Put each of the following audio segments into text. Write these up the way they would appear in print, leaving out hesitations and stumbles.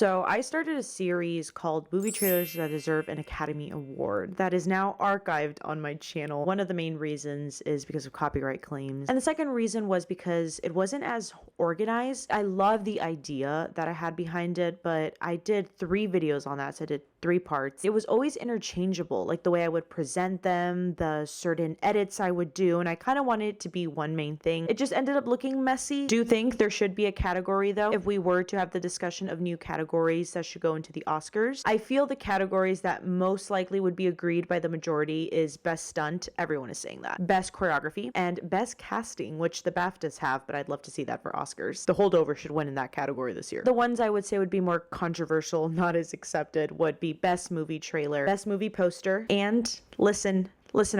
So I started a series called Movie Trailers That Deserve an Academy Award that is now archived on my channel. One of the main reasons is because of copyright claims. And the second reason was because it wasn't as organized. I love the idea that I had behind it, but I did 3 videos on that. So I did 3 parts. It was always interchangeable, like the way I would present them, the certain edits I would do, and I kind of wanted it to be one main thing. It just ended up looking messy. Do you think there should be a category though? If we were to have the discussion of new categories that should go into the Oscars, I feel the categories that most likely would be agreed by the majority is best stunt, everyone is saying that, best choreography, and best casting, which the BAFTAs have, but I'd love to see that for Oscars. The Holdover should win in that category this year. The ones I would say would be more controversial, not as accepted, would be best movie trailer, best movie poster, and listen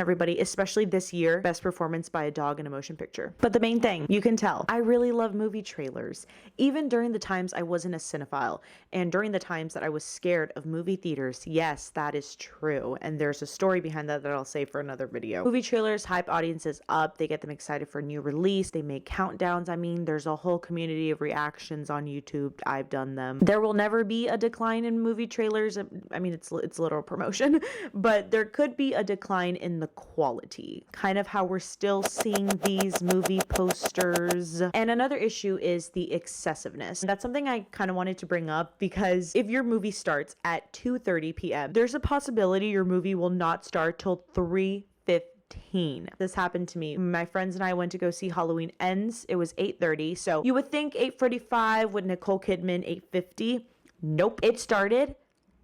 everybody, especially this year, best performance by a dog in a motion picture. But the main thing, you can tell, I really love movie trailers. Even during the times I wasn't a cinephile, and during the times that I was scared of movie theaters, yes, that is true. And there's a story behind that I'll save for another video. Movie trailers hype audiences up, they get them excited for a new release, they make countdowns. I mean, there's a whole community of reactions on YouTube. I've done them. There will never be a decline in movie trailers. I mean, it's literal promotion, but there could be a decline in the quality, kind of how we're still seeing these movie posters. And another issue is the excessiveness. That's something I kind of wanted to bring up, because if your movie starts at 2:30 p.m., there's a possibility your movie will not start till 3:15. This happened to me. My friends and I went to go see Halloween Ends. It was 8:30. So you would think 8:45 with Nicole Kidman, 8:50. Nope. It started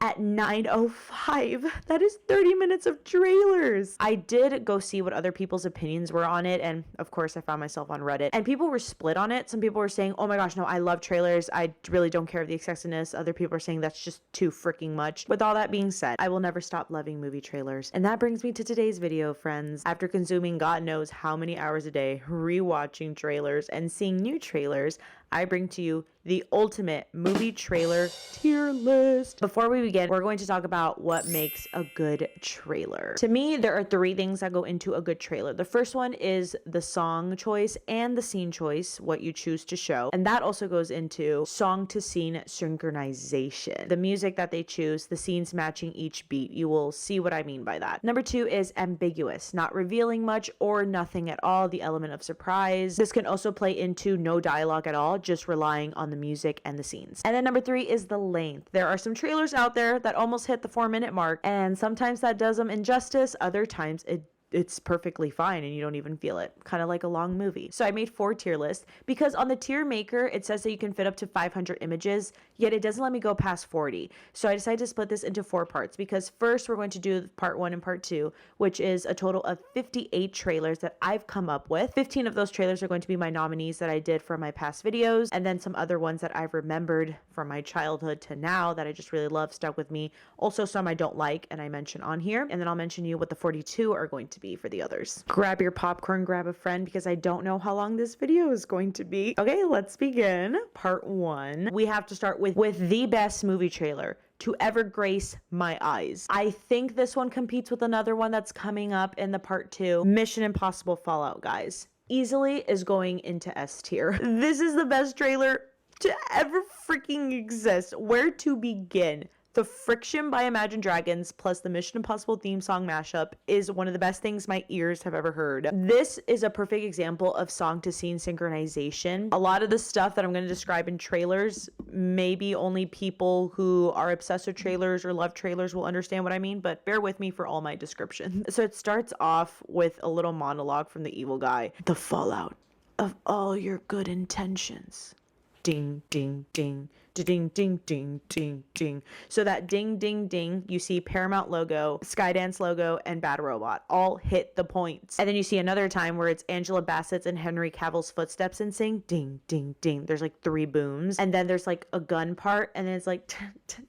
at 9:05. That is 30 minutes of trailers. I did go see what other people's opinions were on it, and of course I found myself on Reddit, and people were split on it. Some people were saying, oh my gosh, no, I love trailers, I really don't care of the excessiveness. Other people are saying that's just too freaking much. With all that being said, I will never stop loving movie trailers. And that brings me to today's video, friends. After consuming God knows how many hours a day rewatching trailers and seeing new trailers, I bring to you the ultimate movie trailer tier list. Before we begin, we're going to talk about what makes a good trailer. To me, there are 3 things that go into a good trailer. The first one is the song choice and the scene choice, what you choose to show. And that also goes into song to scene synchronization. The music that they choose, the scenes matching each beat. You will see what I mean by that. Number 2 is ambiguous, not revealing much or nothing at all, the element of surprise. This can also play into no dialogue at all, just relying on the music and the scenes. And then number 3 is the length. There are some trailers out there that almost hit the 4-minute mark, and sometimes that does them injustice, other times it's perfectly fine and you don't even feel it. Kind of like a long movie. So I made 4 tier lists because on the tier maker, it says that you can fit up to 500 images, yet it doesn't let me go past 40. So I decided to split this into 4 parts, because first we're going to do part 1 and part 2, which is a total of 58 trailers that I've come up with. 15 of those trailers are going to be my nominees that I did for my past videos, and then some other ones that I've remembered from my childhood to now that I just really love, stuck with me. Also some I don't like and I mention on here, and then I'll mention you what the 42 are going to be for the others. Grab your popcorn, grab a friend, because I don't know how long this video is going to be. Okay, let's begin. Part 1. We have to start with the best movie trailer to ever grace my eyes. I think this one competes with another one that's coming up in the part 2. Mission Impossible Fallout, guys. Easily is going into S tier. This is the best trailer to ever freaking exist. Where to begin? The Friction by Imagine Dragons plus the Mission Impossible theme song mashup is one of the best things my ears have ever heard. This is a perfect example of song to scene synchronization. A lot of the stuff that I'm going to describe in trailers, maybe only people who are obsessed with trailers or love trailers will understand what I mean, but bear with me for all my description. So it starts off with a little monologue from the evil guy. The fallout of all your good intentions. Ding, ding, ding. Ding, ding, ding, ding, ding. So that ding, ding, ding, you see Paramount logo, Skydance logo, and Bad Robot all hit the points. And then you see another time where it's Angela Bassett's and Henry Cavill's footsteps and saying ding, ding, ding. There's like 3 booms. And then there's like a gun part, and then it's like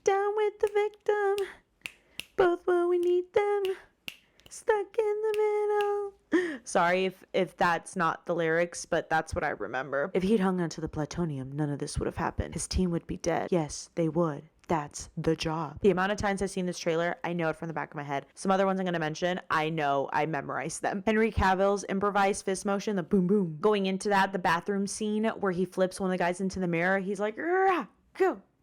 down with the victim, both when we need them, stuck in the middle. Sorry if that's not the lyrics, but that's what I remember. If he'd hung onto the plutonium, none of this would have happened. His team would be dead. Yes, they would. That's the job. The amount of times I've seen this trailer, I know it from the back of my head. Some other ones I'm going to mention, I know I memorized them. Henry Cavill's improvised fist motion, the boom boom. Going into that, the bathroom scene where he flips one of the guys into the mirror, he's like, go,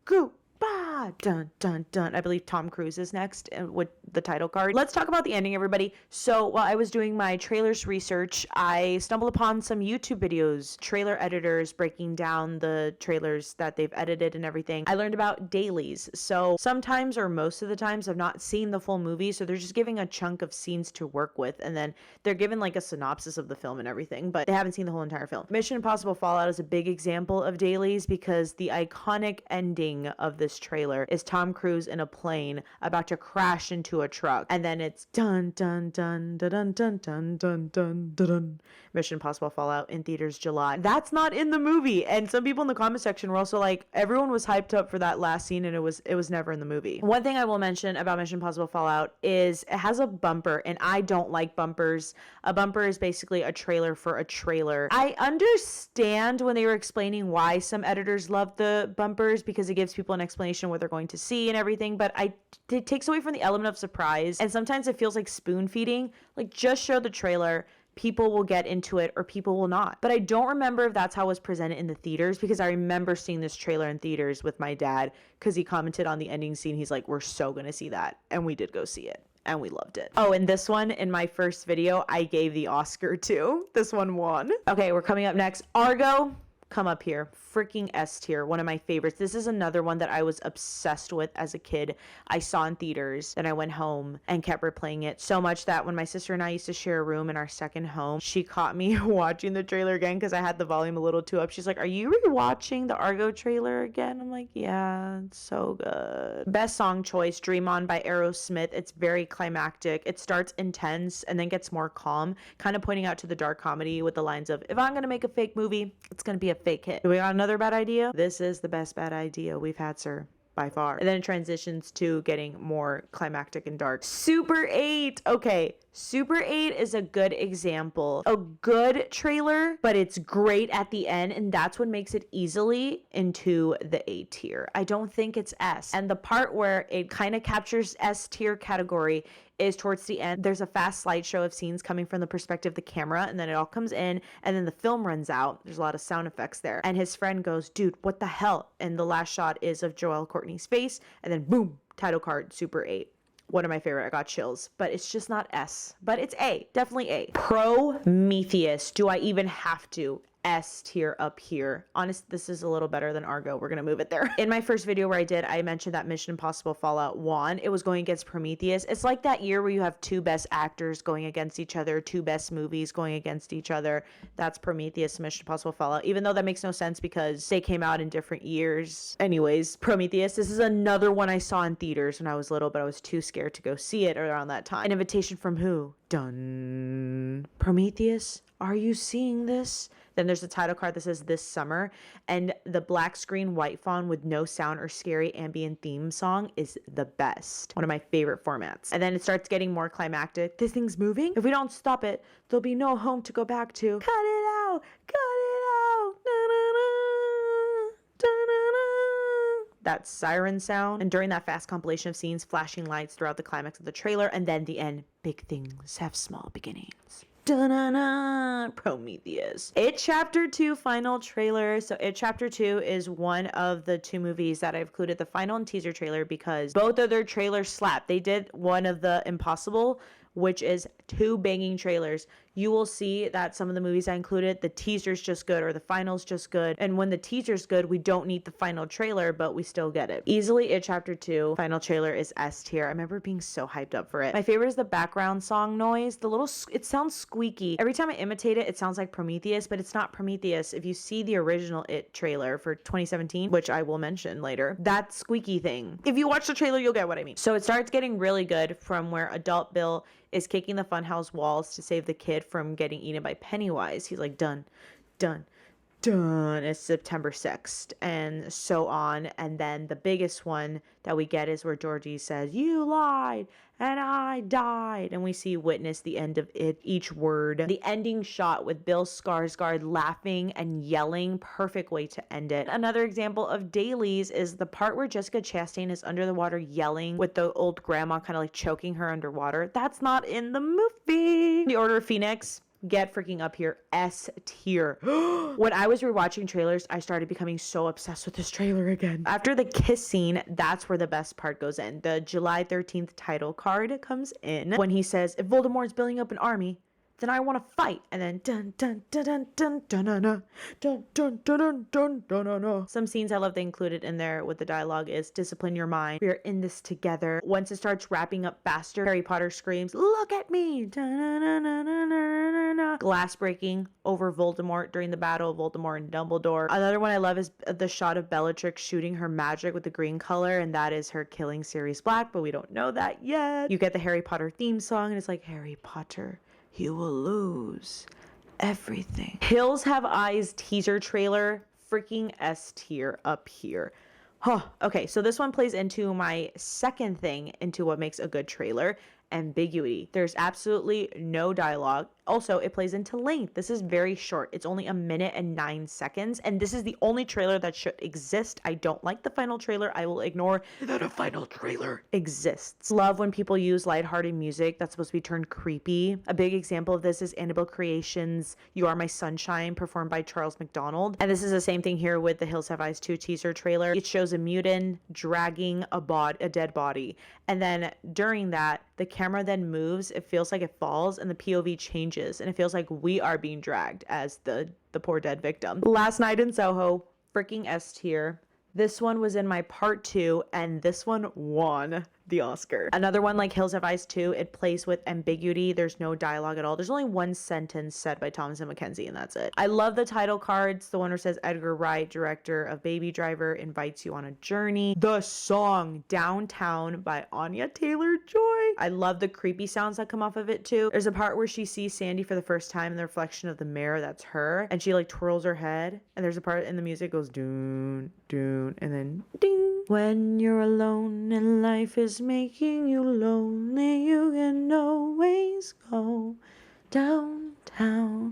go, bah. dun, dun, dun. I believe Tom Cruise is next with the title card. Let's talk about the ending, everybody. So while I was doing my trailers research, I stumbled upon some YouTube videos, trailer editors breaking down the trailers that they've edited and everything. I learned about dailies. So sometimes, or most of the times, I've not seen the full movie, so they're just giving a chunk of scenes to work with, and then they're given like a synopsis of the film and everything, but they haven't seen the whole entire film. Mission Impossible Fallout is a big example of dailies because the iconic ending of this trailer is Tom Cruise in a plane about to crash into a truck, and then it's dun dun dun dun dun dun dun dun dun dun. Mission Impossible Fallout in theaters July. That's not in the movie, and some people in the comment section were also like, everyone was hyped up for that last scene, and it was never in the movie. One thing I will mention about Mission Impossible Fallout is it has a bumper, and I don't like bumpers. A bumper is basically a trailer for a trailer. I understand when they were explaining why some editors love the bumpers because it gives people an explanation what they're going to see and everything, but it takes away from the element of surprise, and sometimes it feels like spoon feeding. Like, just show the trailer, people will get into it or people will not. But I don't remember if that's how it was presented in the theaters, because I remember seeing this trailer in theaters with my dad because he commented on the ending scene. He's like, we're so gonna see that, and we did go see it. And we loved it. Oh, and this one in my first video, I gave the Oscar to. This one won. Okay, we're coming up next. Argo. Come up here. Freaking S tier. One of my favorites. This is another one that I was obsessed with as a kid. I saw in theaters. Then I went home and kept replaying it so much that when my sister and I used to share a room in our second home, she caught me watching the trailer again because I had the volume a little too up. She's like, are you rewatching the Argo trailer again? I'm like, yeah, it's so good. Best song choice, Dream On by Aerosmith. It's very climactic. It starts intense and then gets more calm, kind of pointing out to the dark comedy with the lines of, if I'm going to make a fake movie, it's going to be a fake hit. Do we got another bad idea? This is the best bad idea we've had, sir, by far. And then it transitions to getting more climactic and dark. Super 8. Okay, Super 8 is a good example. A good trailer, but it's great at the end, and that's what makes it easily into the A tier. I don't think it's S. And the part where it kind of captures S tier category is towards the end. There's a fast slideshow of scenes coming from the perspective of the camera, and then it all comes in, and then the film runs out. There's a lot of sound effects there. And his friend goes, dude, what the hell? And the last shot is of Joel Courtney's face, and then boom, title card, Super 8. One of my favorite. I got chills, but it's just not S, but it's A, definitely A. Prometheus. Do I even have to? S tier up here. Honest, this is a little better than Argo. We're gonna move it there. In my first video where I mentioned that Mission Impossible Fallout won. It was going against Prometheus. It's like that year where you have two best actors going against each other, two best movies going against each other. That's Prometheus, Mission Impossible Fallout, even though that makes no sense because they came out in different years. Anyways, Prometheus. This is another one I saw in theaters when I was little, but I was too scared to go see it around that time. An invitation from who? Done. Prometheus, are you seeing this? Then there's a title card that says this summer, and the black screen white font with no sound or scary ambient theme song is the best. One of my favorite formats. And then it starts getting more climactic. This thing's moving. If we don't stop it, there'll be no home to go back to. Cut it out. Cut it out. Na-na-na. Da-na-na. That siren sound. And during that fast compilation of scenes, flashing lights throughout the climax of the trailer, and then the end. Big things have small beginnings. Da-na-na, Prometheus. It Chapter 2 final trailer. So It Chapter 2 is one of the two movies that I've included the final and teaser trailer because both of their trailers slap. They did one of the Impossible, which is two banging trailers. You will see that some of the movies I included, the teaser's just good or the final's just good. And when the teaser's good, we don't need the final trailer, but we still get it. Easily It Chapter 2 final trailer is S tier. I remember being so hyped up for it. My favorite is the background song noise. It sounds squeaky. Every time I imitate it, it sounds like Prometheus, but it's not Prometheus. If you see the original It trailer for 2017, which I will mention later, that squeaky thing. If you watch the trailer, you'll get what I mean. So it starts getting really good from where adult Bill is kicking the funhouse walls to save the kid from getting eaten by Pennywise. He's like, done, done, done. It's September 6th and so on. And then the biggest one that we get is where Georgie says, you lied and I died. And we see witness the end of it, each word. The ending shot with Bill Skarsgård laughing and yelling, perfect way to end it. Another example of dailies is the part where Jessica Chastain is under the water yelling with the old grandma kind of like choking her underwater. That's not in the movie. The Order of Phoenix. Get freaking up here. S tier. When I was rewatching trailers, I started becoming so obsessed with this trailer again. After the kiss scene, that's where the best part goes in. The July 13th title card comes in when he says, if Voldemort's building up an army, then I want to fight. And then dun dun dun dun dun dun dun dun dun dun dun dun dun dun dun. Some scenes I love they included in there with the dialogue is discipline your mind. We are in this together. Once it starts wrapping up faster, Harry Potter screams, look at me. Glass breaking over Voldemort during the battle of Voldemort and Dumbledore. Another one I love is the shot of Bellatrix shooting her magic with the green color, and that is her killing Sirius Black, but we don't know that yet. You get the Harry Potter theme song, and it's like, Harry Potter, you will lose everything. Hills Have Eyes teaser trailer, freaking S tier up here. Huh. Okay, so this one plays into my second thing into what makes a good trailer, ambiguity. There's absolutely no dialogue. Also, it plays into length. This is very short. It's only 1:09, and this is the only trailer that should exist. I don't like the final trailer. I will ignore that a final trailer exists. Love when people use lighthearted music that's supposed to be turned creepy. A big example of this is Annabelle Creations' You Are My Sunshine, performed by Charles McDonald. And this is the same thing here with the Hills Have Eyes 2 teaser trailer. It shows a mutant dragging a dead body. And then during that, the camera then moves. It feels like it falls, and the POV changes, and it feels like we are being dragged as the poor dead victim. Last Night in Soho, freaking S tier. This one was in my part 2, and this one won the Oscar. Another one like Hills Have Eyes 2, it plays with ambiguity. There's no dialogue at all. There's only one sentence said by Thomasin McKenzie, and that's it. I love the title cards. The one where it says Edgar Wright, director of Baby Driver, invites you on a journey. The song Downtown by Anya Taylor-Joy. I love the creepy sounds that come off of it too. There's a part where she sees Sandy for the first time in the reflection of the mirror. That's her. And she like twirls her head. And there's a part in the music goes doon, doon, and then ding. When you're alone and life is making you lonely, you can always go downtown.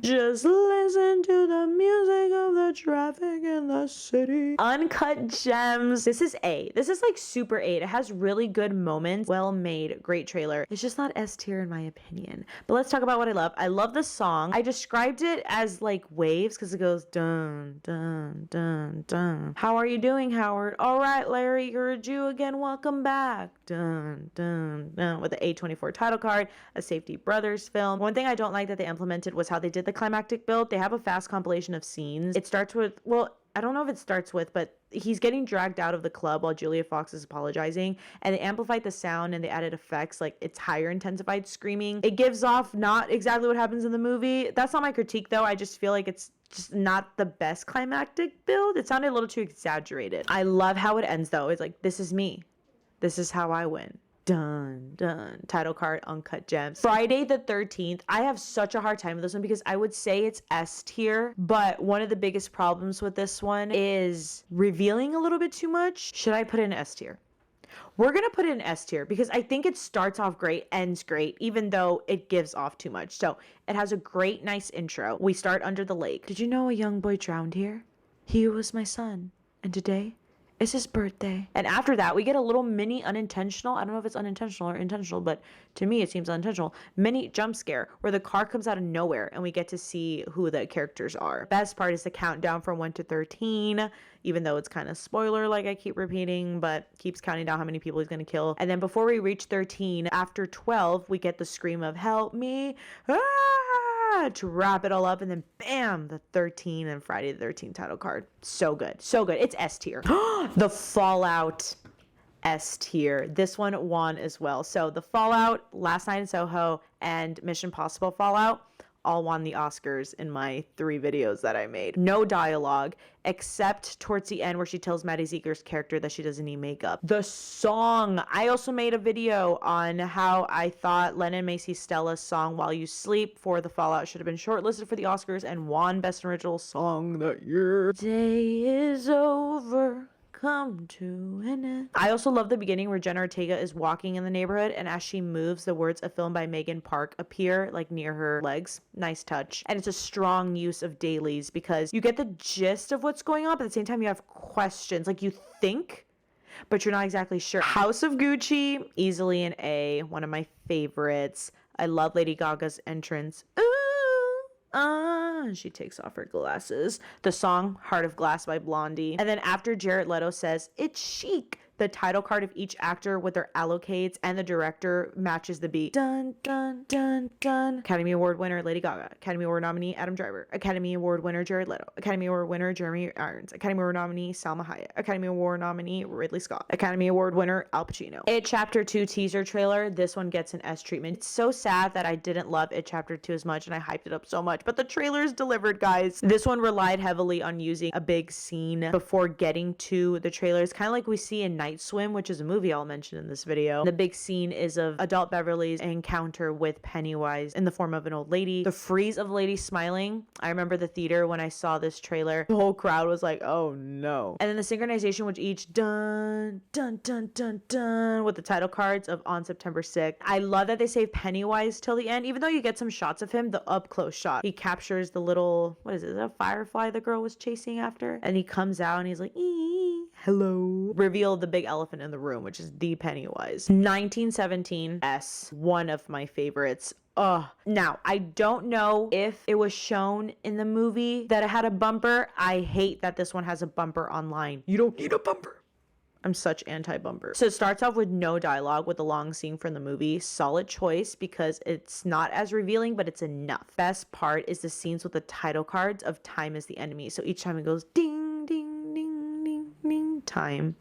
Just listen to the music of the traffic in the city. Uncut Gems. This is A. This is like super A. It has really good moments. Well made. Great trailer. It's just not S tier in my opinion. But let's talk about what I love. I love the song. I described it as like waves because it goes dun, dun, dun, dun. How are you doing, Howard? All right, Larry, you're a Jew again. Welcome back. Dun, dun, dun. With the A24 title card, a Safety Brothers film. One thing I don't like that they implemented was how they did the climactic build. They have a fast compilation of scenes. It starts with, well, I don't know if it starts with, but he's getting dragged out of the club while Julia Fox is apologizing, and they amplified the sound and they added effects like it's higher intensified screaming. It gives off not exactly what happens in the movie. That's not my critique though. I just feel like it's just not the best climactic build. It sounded a little too exaggerated. I love how it ends though. It's like, this is me. This is how I win. Dun, dun. Title card, Uncut Gems. Friday the 13th. I have such a hard time with this one because I would say it's S tier, but one of the biggest problems with this one is revealing a little bit too much. Should I put it in S tier? We're going to put it in S tier because I think it starts off great, ends great, even though it gives off too much. So it has a great, nice intro. We start under the lake. Did you know a young boy drowned here? He was my son. And today, it's his birthday. And after that, we get a little mini unintentional. I don't know if it's unintentional or intentional, but to me, it seems unintentional. Mini jump scare where the car comes out of nowhere and we get to see who the characters are. Best part is the countdown from 1 to 13, even though it's kind of spoiler, like I keep repeating, but keeps counting down how many people he's going to kill. And then before we reach 13, after 12, we get the scream of help me. To wrap it all up, and then bam, the 13 and Friday the 13th title card. So good. So good. It's S tier. The Fallout, S tier. This one won as well. So the Fallout, Last Night in Soho, and Mission Impossible Fallout all won the Oscars in my 3 videos that I made. No dialogue, except towards the end where she tells Maddie Ziegler's character that she doesn't need makeup. The song, I also made a video on how I thought Lennon Macy Stella's song While You Sleep for the Fallout should have been shortlisted for the Oscars and won Best Original Song that year. Day is over. Come to an end. I also love the beginning where Jenna Ortega is walking in the neighborhood, and as she moves, the words "A Film by Megan Park" appear like near her legs. Nice touch. And it's a strong use of dailies because you get the gist of what's going on, but at the same time you have questions. Like you think, but you're not exactly sure. House of Gucci, easily an A, one of my favorites. I love Lady Gaga's entrance. Ooh. and she takes off her glasses. The song Heart of Glass by Blondie. And then after Jared Leto says, "It's chic," the title card of each actor with their allocates and the director matches the beat. Dun, dun, dun, dun. Academy Award winner Lady Gaga. Academy Award nominee Adam Driver. Academy Award winner Jared Leto. Academy Award winner Jeremy Irons. Academy Award nominee Salma Hayek. Academy Award nominee Ridley Scott. Academy Award winner Al Pacino. It Chapter 2 teaser trailer. This one gets an S treatment. It's so sad that I didn't love It Chapter 2 as much and I hyped it up so much, but the trailer is delivered, guys. This one relied heavily on using a big scene before getting to the trailers, kind of like we see in Night Swim, which is a movie I'll mention in this video. The big scene is of adult Beverly's encounter with Pennywise in the form of an old lady. The freeze of the lady smiling. I remember the theater when I saw this trailer. The whole crowd was like, oh no. And then the synchronization with each dun, dun, dun, dun, dun with the title cards of On September 6th. I love that they save Pennywise till the end, even though you get some shots of him, the up close shot. He captures the little, what is it, a firefly the girl was chasing after? And he comes out and he's like, hello. Reveal the big elephant in the room, which is the Pennywise. 1917 S, one of my favorites. Now, I don't know if it was shown in the movie that it had a bumper. I hate that this one has a bumper online. You don't need a bumper. I'm such anti-bumper. So it starts off with no dialogue with a long scene from the movie. Solid choice because it's not as revealing, but it's enough. Best part is the scenes with the title cards of Time is the Enemy. So each time it goes ding, ding, ding, ding, ding, time.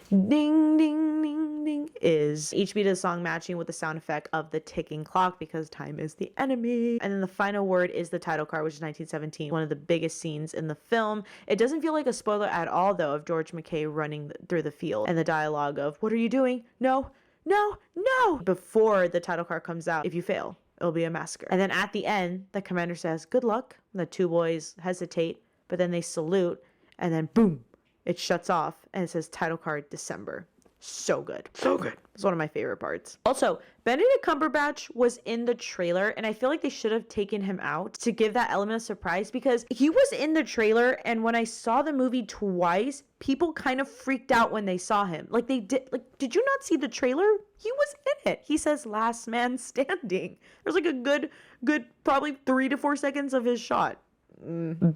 Ding, ding, ding, ding is each beat of the song matching with the sound effect of the ticking clock because time is the enemy. And then the final word is the title card, which is 1917, one of the biggest scenes in the film. It doesn't feel like a spoiler at all, though, of George McKay running through the field and the dialogue of, "What are you doing? No, no, no," before the title card comes out. If you fail, it'll be a massacre. And then at the end, the commander says, "Good luck." The two boys hesitate, but then they salute, and then boom, it shuts off and it says title card December. So good. So good. It's one of my favorite parts. Also, Benedict Cumberbatch was in the trailer and I feel like they should have taken him out to give that element of surprise because he was in the trailer and when I saw the movie twice, people kind of freaked out when they saw him. Like they did, like, did you not see the trailer? He was in it. He says last man standing. There's like a good probably 3 to 4 seconds of his shot.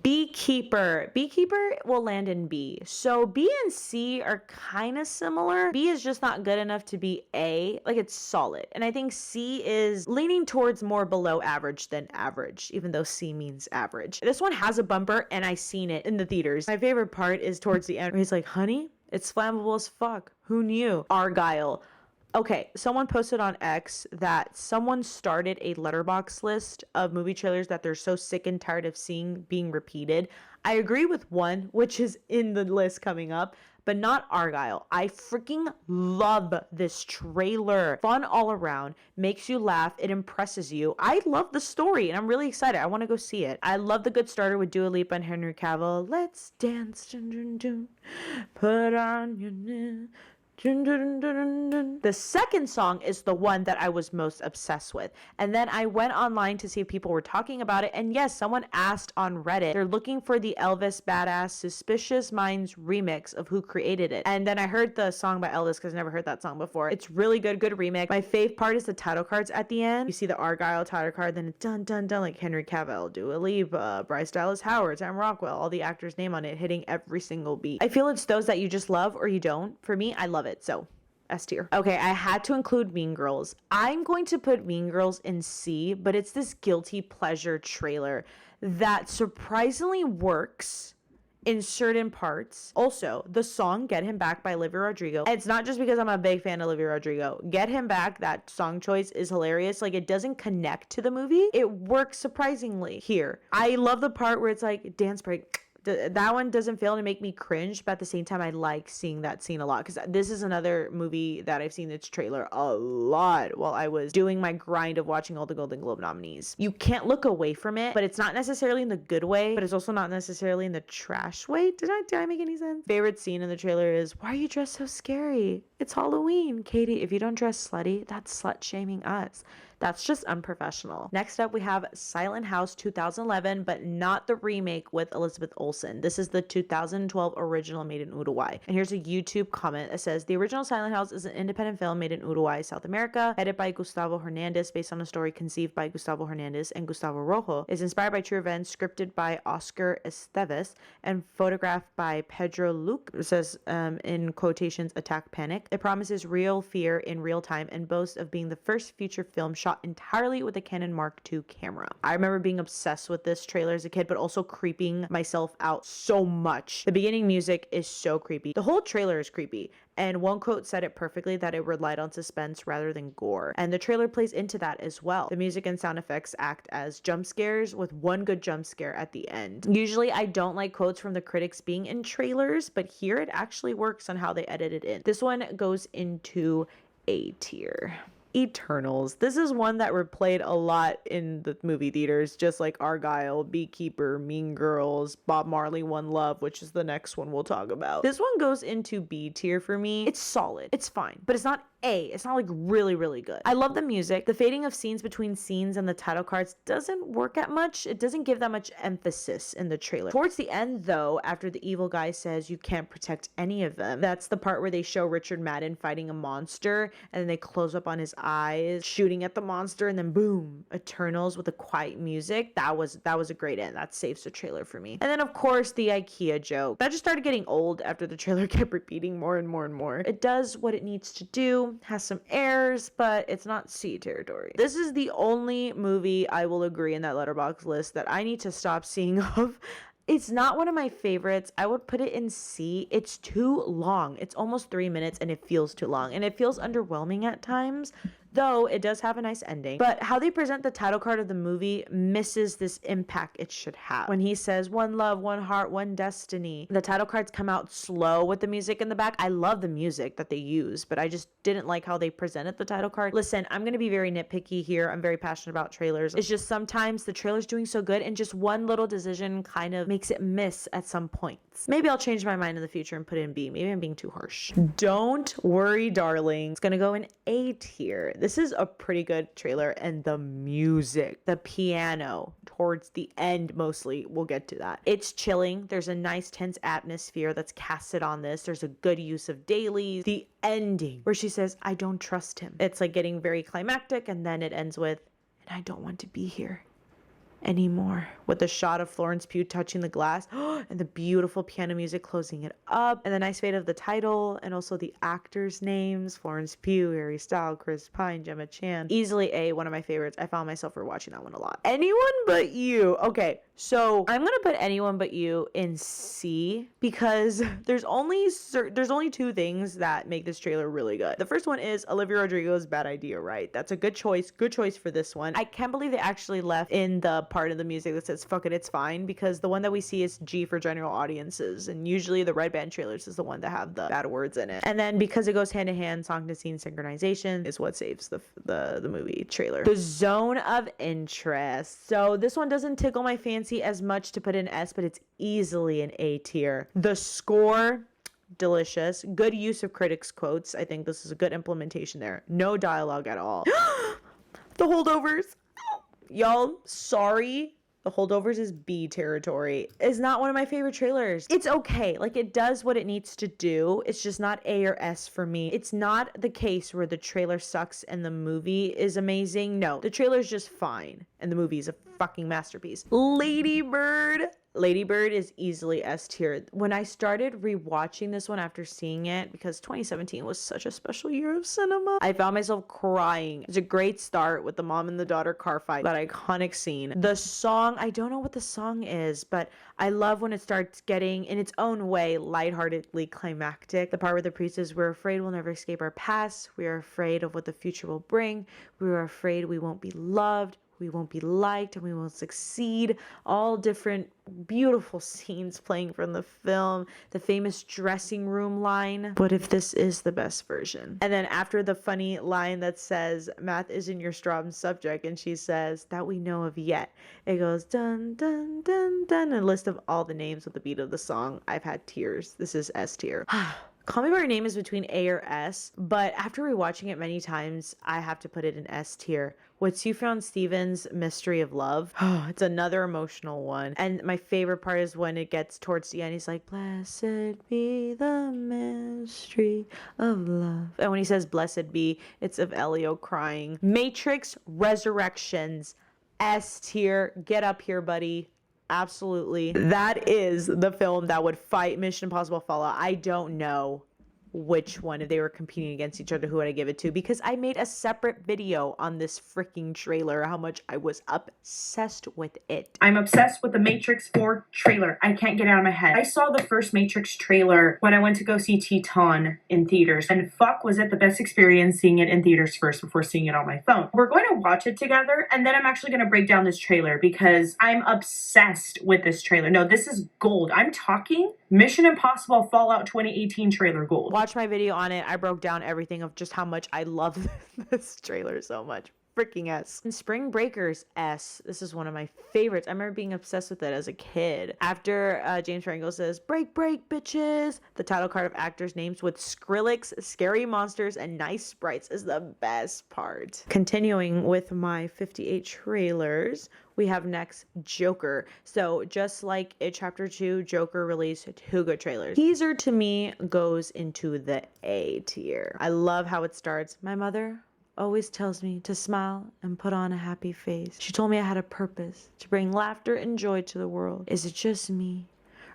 Beekeeper will land in B. So B and C are kind of similar. B is just not good enough to be A. Like it's solid. And I think C is leaning towards more below average than average, even though C means average. This one has a bumper and I seen it in the theaters. My favorite part is towards the end where he's like, "Honey, it's flammable as fuck. Who knew?" Argyle. Okay, someone posted on X that someone started a letterbox list of movie trailers that they're so sick and tired of seeing being repeated. I agree with one, which is in the list coming up, but not Argyle. I freaking love this trailer. Fun all around, makes you laugh, it impresses you. I love the story and I'm really excited. I want to go see it. I love the good starter with Dua Lipa and Henry Cavill. Let's dance, dun, dun, dun. Put on your new. The second song is the one that I was most obsessed with. And then I went online to see if people were talking about it. And yes, someone asked on Reddit, they're looking for the Elvis Badass Suspicious Minds remix of Who Created It. And then I heard the song by Elvis because I never heard that song before. It's really good remix. My fave part is the title cards at the end. You see the Argyle title card, then it's dun dun dun like Henry Cavill, Dua Lipa, Bryce Dallas Howard, Sam Rockwell, all the actors' name on it, hitting every single beat. I feel it's those that you just love or you don't. For me, I love it. So S tier. Okay, I had to include Mean Girls. I'm going to put Mean Girls in C, but it's this guilty pleasure trailer that surprisingly works in certain parts. Also, the song Get Him Back by Olivia Rodrigo. It's not just because I'm a big fan of Olivia Rodrigo. Get Him Back, that song choice is hilarious. Like it doesn't connect to the movie. It works surprisingly here. I love the part where it's like dance break. That one doesn't fail to make me cringe, but at the same time, I like seeing that scene a lot because this is another movie that I've seen its trailer a lot while I was doing my grind of watching all the Golden Globe nominees. You can't look away from it, but it's not necessarily in the good way, but it's also not necessarily in the trash way. Did I make any sense? Favorite scene in the trailer is, "Why are you dressed so scary? It's Halloween." Katie, if you don't dress slutty, that's slut shaming us. That's just unprofessional. Next up, we have Silent House 2011, but not the remake with Elizabeth Olsen. This is the 2012 original made in Uruguay. And here's a YouTube comment that says, the original Silent House is an independent film made in Uruguay, South America, edited by Gustavo Hernandez, based on a story conceived by Gustavo Hernandez and Gustavo Rojo. Is inspired by true events, scripted by Oscar Esteves, and photographed by Pedro Luque. It says, in quotations, attack panic. It promises real fear in real time and boasts of being the first feature film shot entirely with a Canon Mark II camera. I remember being obsessed with this trailer as a kid, but also creeping myself out so much. The beginning music is so creepy. The whole trailer is creepy. And one quote said it perfectly, that it relied on suspense rather than gore. And the trailer plays into that as well. The music and sound effects act as jump scares, with one good jump scare at the end. Usually I don't like quotes from the critics being in trailers, but here it actually works on how they edit it in. This one goes into A tier. Eternals. This is one that replayed a lot in the movie theaters, just like Argyle, Beekeeper, Mean Girls, Bob Marley, One Love, which is the next one we'll talk about. This one goes into B tier for me. It's solid. It's fine, but it's not A. It's not like really, really good. I love the music. The fading of scenes between scenes and the title cards doesn't work at much. It doesn't give that much emphasis in the trailer. Towards the end, though, after the evil guy says you can't protect any of them, that's the part where they show Richard Madden fighting a monster, and then they close up on his eyes, shooting at the monster, and then boom, Eternals with the quiet music. That was a great end. That saves the trailer for me. And then, of course, the IKEA joke. That just started getting old after the trailer kept repeating more and more and more. It does what it needs to do, has some errors, but it's not C territory. This is the only movie I will agree in that Letterboxd list that I need to stop seeing of. It's not one of my favorites. I would put it in C. It's too long. It's almost 3 minutes and it feels too long. And it feels underwhelming at times, though it does have a nice ending. But how they present the title card of the movie misses this impact it should have. When he says, one love, one heart, one destiny, the title cards come out slow with the music in the back. I love the music that they use, but I just didn't like how they presented the title card. Listen, I'm going to be very nitpicky here. I'm very passionate about trailers. It's just sometimes the trailer's doing so good and just one little decision kind of makes it miss at some points. Maybe I'll change my mind in the future and put it in B. Maybe I'm being too harsh. Don't Worry, Darling. It's going to go in A tier. This is a pretty good trailer, and the music, the piano towards the end mostly, we'll get to that. It's chilling. There's a nice tense atmosphere that's casted on this. There's a good use of dailies. The ending where she says, I don't trust him. It's like getting very climactic, and then it ends with, and I don't want to be here anymore, with the shot of Florence Pugh touching the glass and the beautiful piano music closing it up, and the nice fade of the title and also the actors' names: Florence Pugh, Harry Styles, Chris Pine, Gemma Chan. Easily A, one of my favorites. I found myself rewatching that one a lot. Anyone But You. Okay, so I'm gonna put Anyone But You in C because there's only two things that make this trailer really good. The first one is Olivia Rodrigo's Bad Idea, right? That's a good choice for this one. I can't believe they actually left in the part of the music that says fuck it, it's fine, because the one that we see is G for general audiences, and usually the Red Band trailers is the one that have the bad words in it. And then because it goes hand in hand, song to scene synchronization is what saves the movie trailer. The Zone of Interest. So this one doesn't tickle my fancy as much to put in S, but it's easily an A tier. The score, delicious. Good use of critics quotes. I think this is a good implementation there. No dialogue at all. The Holdovers. Y'all, sorry. The Holdovers is B territory. It's not one of my favorite trailers. It's okay. Like, it does what it needs to do. It's just not A or S for me. It's not the case where the trailer sucks and the movie is amazing. No, the trailer's just fine and the movie is a fucking masterpiece. Lady Bird. Lady Bird is easily S tier. When I started rewatching this one after seeing it, because 2017 was such a special year of cinema, I found myself crying. It's a great start with the mom and the daughter car fight, that iconic scene. The song, I don't know what the song is, but I love when it starts getting, in its own way, lightheartedly climactic. The part where the priest says, we're afraid we'll never escape our past. We are afraid of what the future will bring. We are afraid we won't be loved. We won't be liked, and we won't succeed. All different beautiful scenes playing from the film. The famous dressing room line. What if this is the best version? And then after the funny line that says, math isn't your strong subject, and she says, that we know of yet. It goes, dun, dun, dun, dun. A list of all the names with the beat of the song. I've had tears. This is S tier. Call Me by Your Name is between A or S, but after rewatching it many times, I have to put it in S tier. With Sufjan Stevens' Mystery of Love, it's another emotional one. And my favorite part is when it gets towards the end, he's like, blessed be the mystery of love. And when he says blessed be, it's of Elio crying. Matrix Resurrections, S tier. Get up here, buddy. Absolutely. That is the film that would fight Mission Impossible Fallout. I don't know which one, if they were competing against each other, who would I give it to, because I made a separate video on this freaking trailer, how much I was obsessed with it. I'm obsessed with the Matrix 4 trailer. I can't get it out of my head. I saw the first Matrix trailer when I went to go see Teton in theaters, and fuck was it the best experience seeing it in theaters first before seeing it on my phone. We're going to watch it together, and then I'm actually going to break down this trailer because I'm obsessed with this trailer. No, this is gold. I'm talking Mission Impossible Fallout 2018 trailer gold. Watch my video on it. I broke down everything of just how much I love this trailer so much. Freaking S. And Spring Breakers, S. This is one of my favorites. I remember being obsessed with it as a kid. After James Franco says, break, break, bitches, the title card of actors' names with Skrillex, Scary Monsters, and Nice Sprites is the best part. Continuing with my 58 trailers, we have next Joker. So just like It Chapter 2, Joker released 2 good trailers. Teaser to me goes into the A tier. I love how it starts. My mother always tells me to smile and put on a happy face. She told me I had a purpose to bring laughter and joy to the world. Is it just me?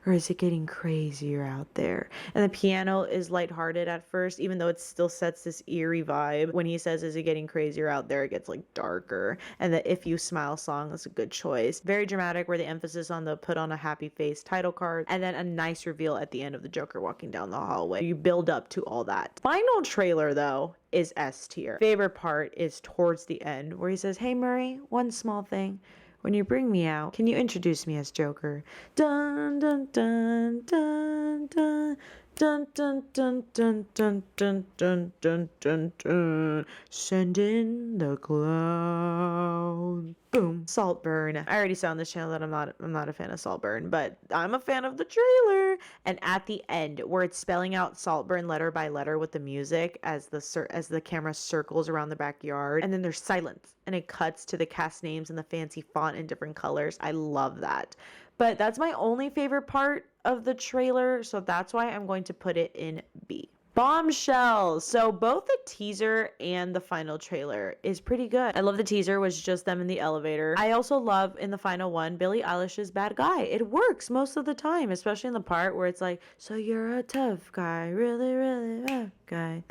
Or is it getting crazier out there? And the piano is lighthearted at first, even though it still sets this eerie vibe. When he says, is it getting crazier out there, it gets like darker. And the If You Smile song is a good choice. Very dramatic, where the emphasis on the put on a happy face title card. And then a nice reveal at the end of the Joker walking down the hallway. You build up to all that. Final trailer, though, is S tier. Favorite part is towards the end, where he says, hey Murray, one small thing. When you bring me out, can you introduce me as Joker? Dun dun dun dun dun dun dun dun dun dun dun dun dun dun dun. Send in the cloud. Boom. Saltburn. I already said on this channel that I'm not a fan of Saltburn, but I'm a fan of the trailer. And at the end, where it's spelling out Saltburn letter by letter with the music as the camera circles around the backyard, and then there's silence and it cuts to the cast names and the fancy font in different colors. I love that. But that's my only favorite part of the trailer, so that's why I'm going to put it in B. Bombshells. So both the teaser and the final trailer is pretty good. I love the teaser was just them in the elevator. I also love in the final one, Billie Eilish's Bad Guy. It works most of the time, especially in the part where it's like, so you're a tough guy, really, really bad guy.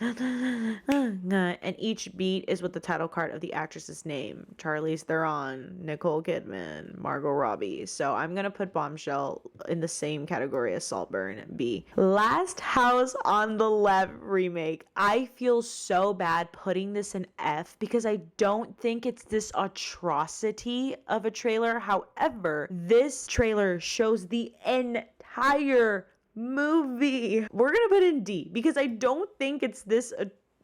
And each beat is with the title card of the actress's name. Charlize Theron, Nicole Kidman, Margot Robbie. So I'm going to put Bombshell in the same category as Saltburn, B. Last House on the Left remake. I feel so bad putting this in F because I don't think it's this atrocity of a trailer. However, this trailer shows the entire movie. We're gonna put in D because I don't think it's this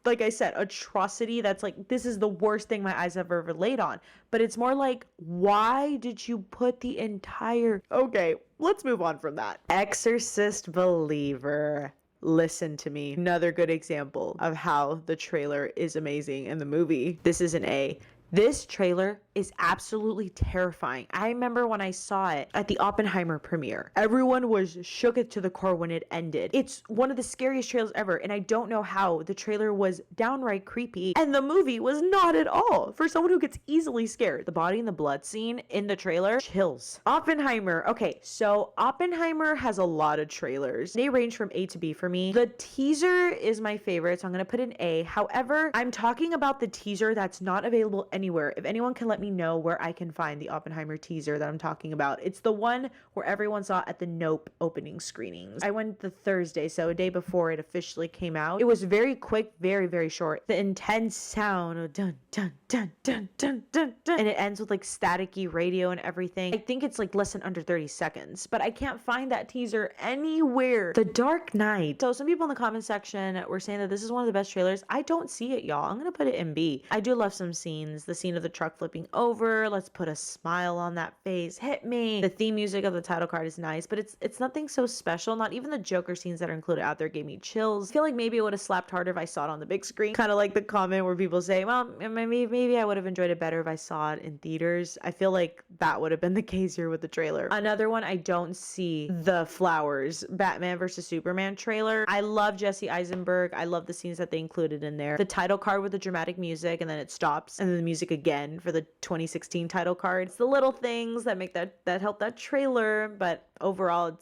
like I said, atrocity that's like, this is the worst thing my eyes have ever laid on. But it's more like, why did you put the entire... Okay, let's move on from that. Exorcist Believer. Listen to me. Another good example of how the trailer is amazing in the movie. This is an A. This trailer is absolutely terrifying. I remember when I saw it at the Oppenheimer premiere, everyone was shook to the core when it ended. It's one of the scariest trailers ever, and I don't know how the trailer was downright creepy, and the movie was not at all. For someone who gets easily scared, the body and the blood scene in the trailer, chills. Oppenheimer. Okay, so Oppenheimer has a lot of trailers. They range from A to B for me. The teaser is my favorite, so I'm gonna put an A. However, I'm talking about the teaser that's not available anywhere. If anyone can let me know where I can find the Oppenheimer teaser that I'm talking about. It's the one where everyone saw at the Nope opening screenings. I went the Thursday, so a day before it officially came out. It was very quick, very, very short. The intense sound of dun, dun, dun, dun, dun, dun, dun, and it ends with like staticky radio and everything. I think it's like less than under 30 seconds, but I can't find that teaser anywhere. The Dark Knight. So some people in the comment section were saying that this is one of the best trailers. I don't see it, y'all. I'm gonna put it in B. I do love some scenes The scene of the truck flipping over, let's put a smile on that face, hit me. The theme music of the title card is nice, but it's nothing so special. Not even the Joker scenes that are included out there gave me chills. I feel like maybe it would have slapped harder if I saw it on the big screen. Kind of like the comment where people say, well, maybe I would have enjoyed it better if I saw it in theaters. I feel like that would have been the case here with the trailer. Another one, I don't see the flowers. Batman versus Superman trailer. I love Jesse Eisenberg. I love the scenes that they included in there. The title card with the dramatic music, and then it stops, and then the music again for the 2016 title card. It's the little things that make that help that trailer, but overall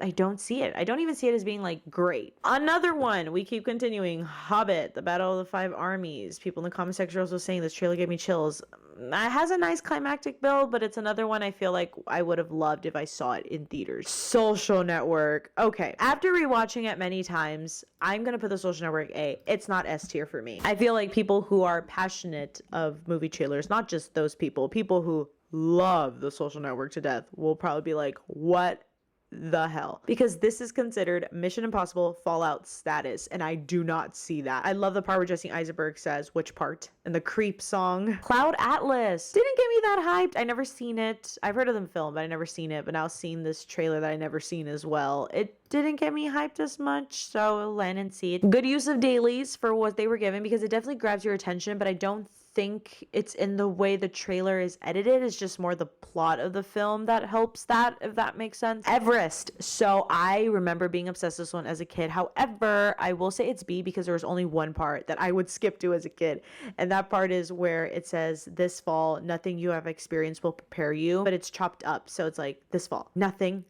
I don't see it. I don't even see it as being like great. Another one, we keep continuing. Hobbit, the Battle of the Five Armies. People in the comment section are also saying this trailer gave me chills. It has a nice climactic build, but it's another one I feel like I would have loved if I saw it in theaters. Social Network. Okay. After rewatching it many times, I'm going to put the Social Network A. It's not S tier for me. I feel like people who are passionate of movie trailers, not just those people who love the Social Network to death, will probably be like, what the hell? Because this is considered Mission Impossible Fallout status, and I do not see that. I love the part where Jesse Eisenberg says which part and the creep song. Cloud Atlas didn't get me that hyped. I never seen it. I've heard of them film, but I never seen it. But now seeing this trailer that I never seen as well, it didn't get me hyped as much, so land and see it. Good use of dailies for what they were given, because it definitely grabs your attention, but I don't think it's in the way the trailer is edited. It's just more the plot of the film that helps that, if that makes sense. Everest. So I remember being obsessed with this one as a kid. However, I will say it's B because there was only one part that I would skip to as a kid. And that part is where it says, this fall, nothing you have experienced will prepare you. But it's chopped up. So it's like, this fall, nothing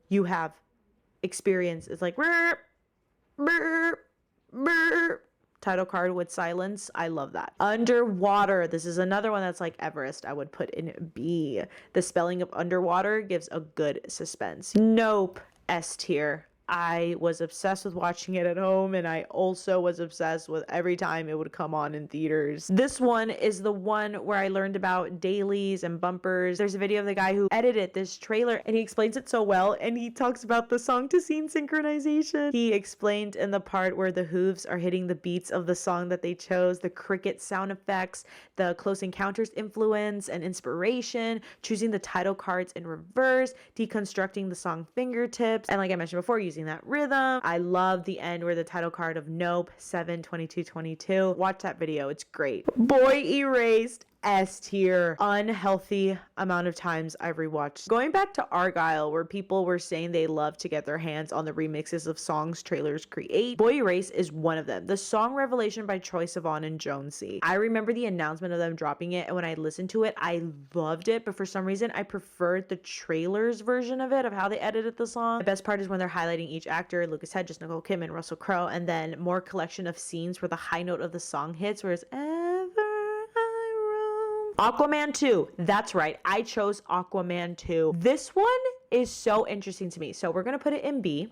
you have experience. It's like, burr, burr, burr. Title card with silence. I love that. Underwater. This is another one that's like Everest. I would put in B. The spelling of underwater gives a good suspense. Nope. S tier. I was obsessed with watching it at home, and I also was obsessed with every time it would come on in theaters. This one is the one where I learned about dailies and bumpers. There's a video of the guy who edited this trailer, and he explains it so well, and he talks about the song to scene synchronization. He explained in the part where the hooves are hitting the beats of the song that they chose, the cricket sound effects, the Close Encounters influence and inspiration, choosing the title cards in reverse, deconstructing the song fingertips, and like I mentioned before, using that rhythm. I love the end where the title card of Nope 7/22/22. Watch that video. It's great. Boy Erased. S tier. Unhealthy amount of times I've rewatched. Going back to Argyle, where people were saying they love to get their hands on the remixes of songs trailers create, Boy Erased is one of them. The song Revelation by Troye Sivan and Jonesy. I remember the announcement of them dropping it, and when I listened to it, I loved it, but for some reason, I preferred the trailer's version of it, of how they edited the song. The best part is when they're highlighting each actor, Lucas Hedges, Nicole Kidman, Russell Crowe, and then more collection of scenes where the high note of the song hits, where it's Aquaman 2. That's right. I chose Aquaman 2. This one is so interesting to me. So we're going to put it in B.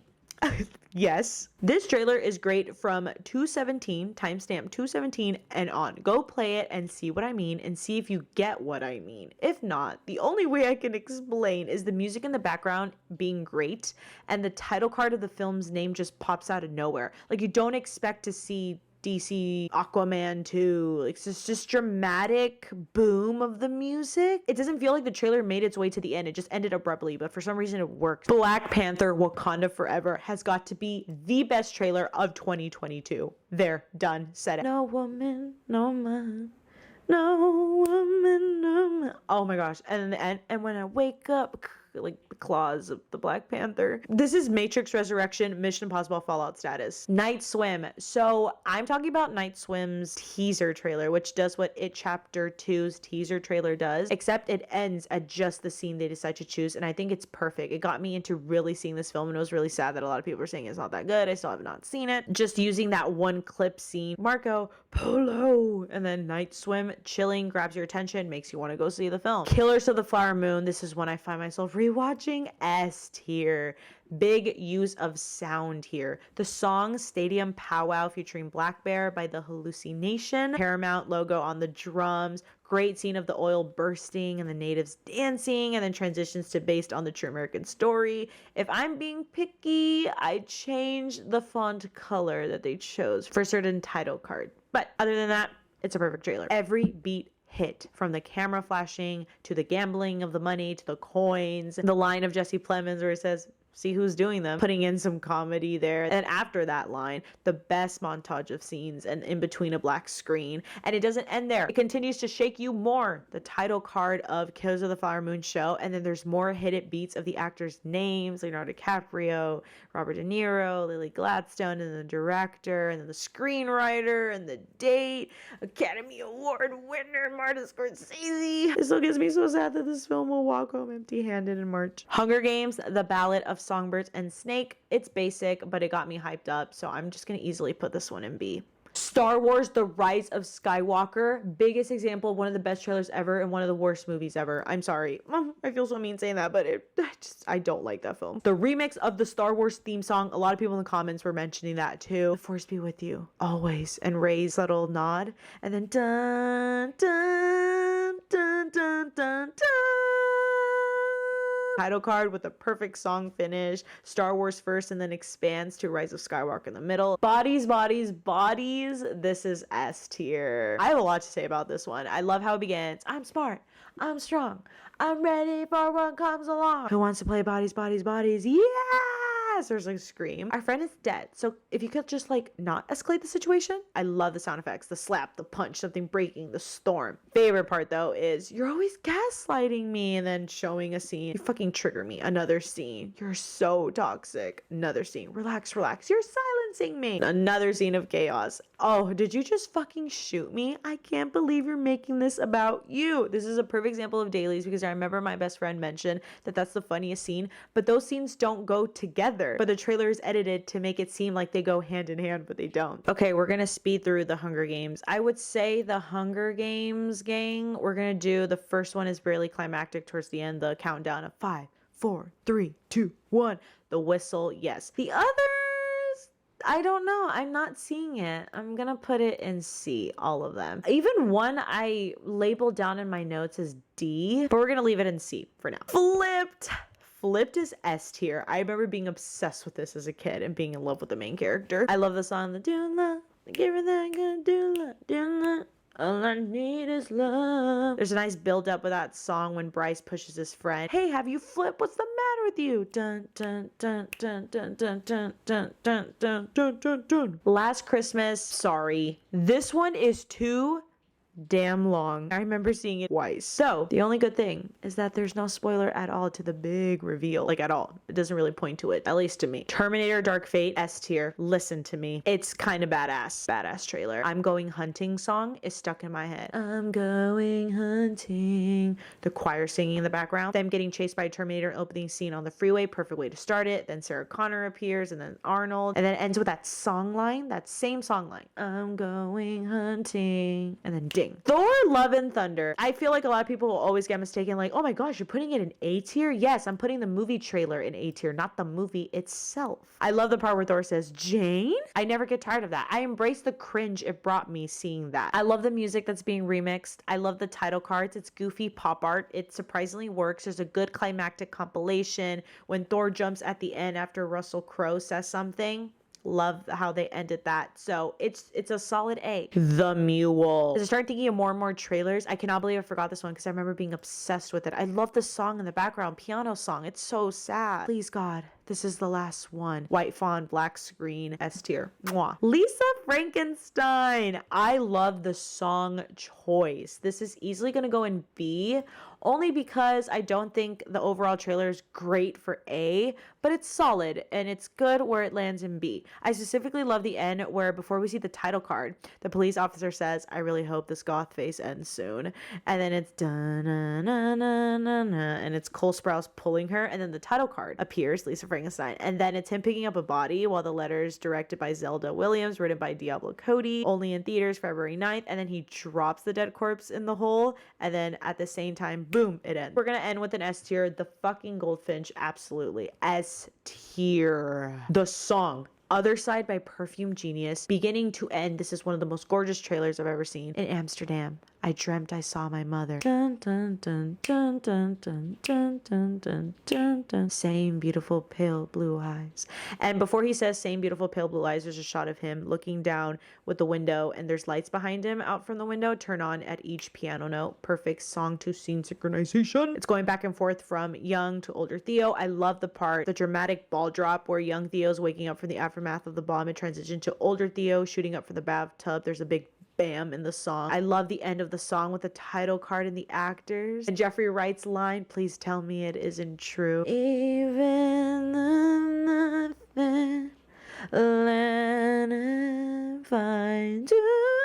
Yes. This trailer is great from 217, timestamp 217 and on. Go play it and see what I mean, and see if you get what I mean. If not, the only way I can explain is the music in the background being great, and the title card of the film's name just pops out of nowhere. Like, you don't expect to see DC Aquaman 2. It's just dramatic boom of the music. It doesn't feel like the trailer made its way to the end. It just ended abruptly, but for some reason it worked. Black Panther Wakanda Forever has got to be the best trailer of 2022. There, done, said it. No woman, no man. No woman, no man. Oh my gosh. And when I wake up, like the claws of the Black Panther. This is Matrix Resurrection, Mission Impossible Fallout status. Night Swim. So I'm talking about Night Swim's teaser trailer, which does what It Chapter 2's teaser trailer does, except it ends at just the scene they decide to choose, and I think it's perfect. It got me into really seeing this film, and it was really sad that a lot of people were saying it's not that good. I still have not seen it. Just using that one clip scene, Marco Polo, and then Night Swim, chilling, grabs your attention, makes you want to go see the film. Killers of the Flower Moon. This is when I find myself rewatching. S tier. Big use of sound here. The song Stadium Powwow featuring Black Bear by The Hallucination. Paramount logo on the drums. Great scene of the oil bursting and the natives dancing, and then transitions to based on the true American story. If I'm being picky, I change the font color that they chose for certain title card. But other than that, It's a perfect trailer. Every beat hit, from the camera flashing to the gambling of the money to the coins, the line of Jesse Plemons where it says, see who's doing them, putting in some comedy there. And after that line, the best montage of scenes and in between a black screen. And it doesn't end there. It continues to shake you more. The title card of Killers of the Flower Moon show. And then there's more hidden beats of the actors' names, Leonardo DiCaprio, Robert De Niro, Lily Gladstone, and the director, and then the screenwriter, and the date, Academy Award winner, Martin Scorsese. It still gets me so sad that this film will walk home empty-handed in March. Hunger Games, The Ballad of Songbirds and Snake. It's basic, but it got me hyped up, so I'm just gonna easily put this one in B. Star Wars The Rise of Skywalker, biggest example of one of the best trailers ever and one of the worst movies ever. I'm sorry. I feel so mean saying that, but I don't like that film. The remix of the Star Wars theme song, a lot of people in the comments were mentioning that too. The Force be with you, always. And Rey's subtle nod. And then dun, dun, dun, dun, dun, dun. Title card with a perfect song finish. Star Wars first and then expands to Rise of Skywalker in the middle. Bodies, bodies, bodies. This is S tier. I have a lot to say about this one. I love how it begins. I'm smart. I'm strong. I'm ready for what comes along. Who wants to play bodies, bodies, bodies? Yes! There's like a scream. Our friend is dead. So if you could just like not escalate the situation. I love the sound effects. The slap, the punch, something breaking, the storm. Favorite part though is you're always gaslighting me and then showing a scene. You fucking trigger me. Another scene. You're so toxic. Another scene. Relax, relax. You're silencing me. Another scene of chaos. Oh, did you just fucking shoot me? I can't believe you're making this about you. This is a perfect example of dailies because I remember my best friend mentioned that that's the funniest scene, but those scenes don't go together. But the trailer is edited to make it seem like they go hand in hand, but they don't. Okay, we're gonna speed through the Hunger Games. I would say the Hunger Games gang, we're gonna do the first one is barely climactic towards the end, the countdown of 5, 4, 3, 2, 1. The whistle, yes. The others, I don't know. I'm not seeing it. I'm gonna put it in C, all of them. Even one I labeled down in my notes as D, but we're gonna leave it in C for now. Flipped. Flipped is S tier. I remember being obsessed with this as a kid and being in love with the main character. I love the song, the do love, give her that good do love. All I need is love. There's a nice build up with that song when Bryce pushes his friend. Hey, have you flipped? What's the matter with you? Dun dun dun dun dun dun dun dun dun dun dun dun dun. Last Christmas. Sorry. This one is too damn long. I remember seeing it twice. So the only good thing is that there's no spoiler at all to the big reveal. Like at all. It doesn't really point to it, at least to me. Terminator Dark Fate, S tier. Listen to me. It's kind of badass. Badass trailer. I'm Going Hunting song is stuck in my head. I'm going hunting. The choir singing in the background. Them getting chased by a Terminator opening scene on the freeway. Perfect way to start it. Then Sarah Connor appears and then Arnold. And then it ends with that song line. That same song line. I'm going hunting. And then ding. Thor Love and Thunder. I feel like a lot of people will always get mistaken like, oh my gosh, you're putting it in A tier? Yes, I'm putting the movie trailer in A tier, not the movie itself. I love the part where Thor says, Jane? I never get tired of that. I embrace the cringe it brought me seeing that. I love the music that's being remixed. I love the title cards. It's goofy pop art. It surprisingly works. There's a good climactic compilation when Thor jumps at the end after Russell Crowe says something. Love how they ended that. So it's a solid A. The Mule. As I started thinking of more and more trailers, I cannot believe I forgot this one because I remember being obsessed with it. I love the song in the background, piano song. It's so sad. Please God, this is the last one. White font, black screen, S tier. Mwah. Lisa Frankenstein. I love the song choice. This is easily gonna go in B, only because I don't think the overall trailer is great for A, but it's solid and it's good where it lands in B. I specifically love the end where before we see the title card, the police officer says, I really hope this goth face ends soon. And then it's da-na-na-na-na-na, and it's Cole Sprouse pulling her, and then the title card appears, Lisa Frankenstein, and then it's him picking up a body while the letter's directed by Zelda Williams, written by Diablo Cody, only in theaters February 9th, and then he drops the dead corpse in the hole, and then at the same time, boom, it ends. We're gonna end with an S tier. The fucking Goldfinch, absolutely. S tier. The song Other Side by Perfume Genius. Beginning to end, this is one of the most gorgeous trailers I've ever seen. In Amsterdam, I dreamt I saw my mother. Dun, dun, dun, dun, dun, dun, dun, dun, dun, dun, dun. Same beautiful pale blue eyes. And before he says same beautiful pale blue eyes, there's a shot of him looking down with the window, and there's lights behind him out from the window, turn on at each piano note. Perfect song to scene synchronization. It's going back and forth from young to older Theo. I love the dramatic ball drop where young Theo's waking up from the aftermath of the bomb and transition to older Theo shooting up from the bathtub. There's a big bam in the song. I love the end of the song with the title card and the actors. And Jeffrey Wright's line, please tell me it isn't true. Even the nothing let it find you.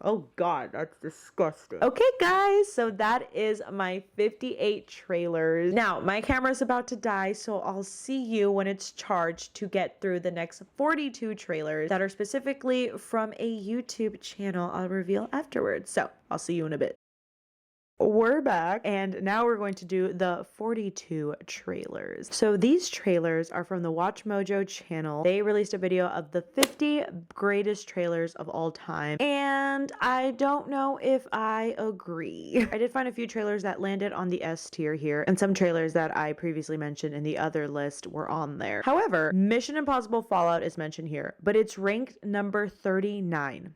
Oh God, that's disgusting. Okay guys, so that is my 58 trailers. Now, my camera's about to die, so I'll see you when it's charged to get through the next 42 trailers that are specifically from a YouTube channel I'll reveal afterwards. So, I'll see you in a bit. We're back, and now we're going to do the 42 trailers. So these trailers are from the Watch Mojo channel. They released a video of the 50 greatest trailers of all time, and I don't know if I agree. I did find a few trailers that landed on the S tier here, and some trailers that I previously mentioned in the other list were on there. However, Mission Impossible Fallout is mentioned here, but it's ranked number 39.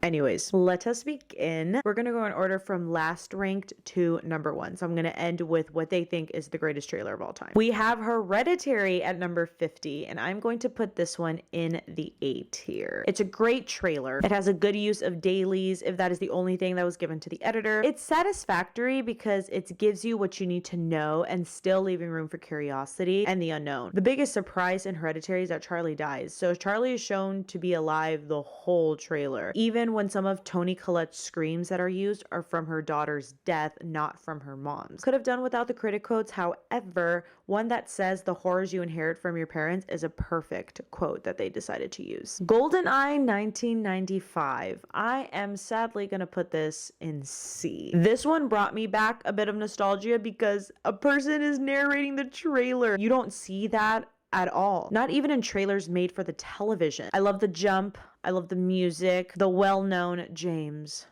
Anyways, let us begin. We're going to go in order from last ranked to number 1. So I'm going to end with what they think is the greatest trailer of all time. We have Hereditary at number 50, and I'm going to put this one in the A tier. It's a great trailer. It has a good use of dailies, if that is the only thing that was given to the editor. It's satisfactory because it gives you what you need to know and still leaving room for curiosity and the unknown. The biggest surprise in Hereditary is that Charlie dies. So Charlie is shown to be alive the whole trailer, even when some of Toni Collette's screams that are used are from her daughter's death, not from her mom's. Could have done without the critic quotes, however, one that says the horrors you inherit from your parents is a perfect quote that they decided to use. GoldenEye 1995. I am sadly gonna put this in C. This one brought me back a bit of nostalgia because a person is narrating the trailer. You don't see that at all. Not even in trailers made for the television. I love the jump. I love the music. The well-known James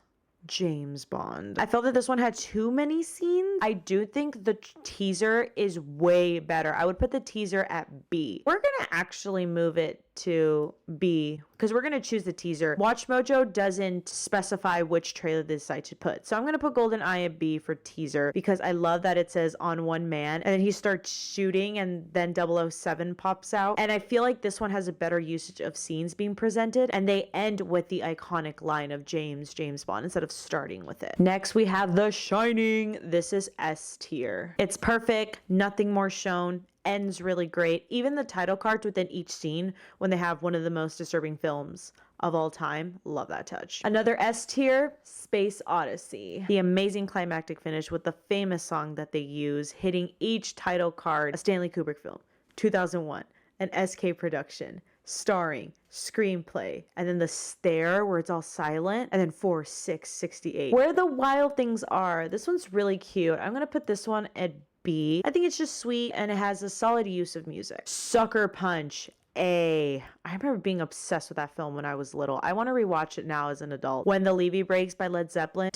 Bond. I felt that this one had too many scenes. I do think the teaser is way better. I would put the teaser at B. We're gonna actually move it to B because we're gonna choose the teaser. Watch Mojo doesn't specify which trailer they decide to put. So I'm gonna put GoldenEye at B for teaser because I love that it says on one man and then he starts shooting and then 007 pops out. And I feel like this one has a better usage of scenes being presented and they end with the iconic line of James Bond instead of starting with it. Next we have The Shining. This is S tier. It's perfect, nothing more shown. Ends really great. Even the title cards within each scene when they have one of the most disturbing films of all time. Love that touch. Another S tier, Space Odyssey. The amazing climactic finish with the famous song that they use hitting each title card. A Stanley Kubrick film, 2001, an SK production, starring, screenplay, and then the stare where it's all silent, and then 4/6/68. Where the Wild Things Are. This one's really cute. I'm gonna put this one at B. I think it's just sweet and it has a solid use of music. Sucker Punch. A. I remember being obsessed with that film when I was little. I want to rewatch it now as an adult. When the Levee Breaks by Led Zeppelin.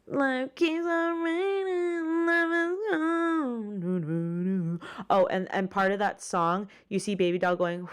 Life keeps on raining, love is gone. Oh, and part of that song, you see Baby Doll going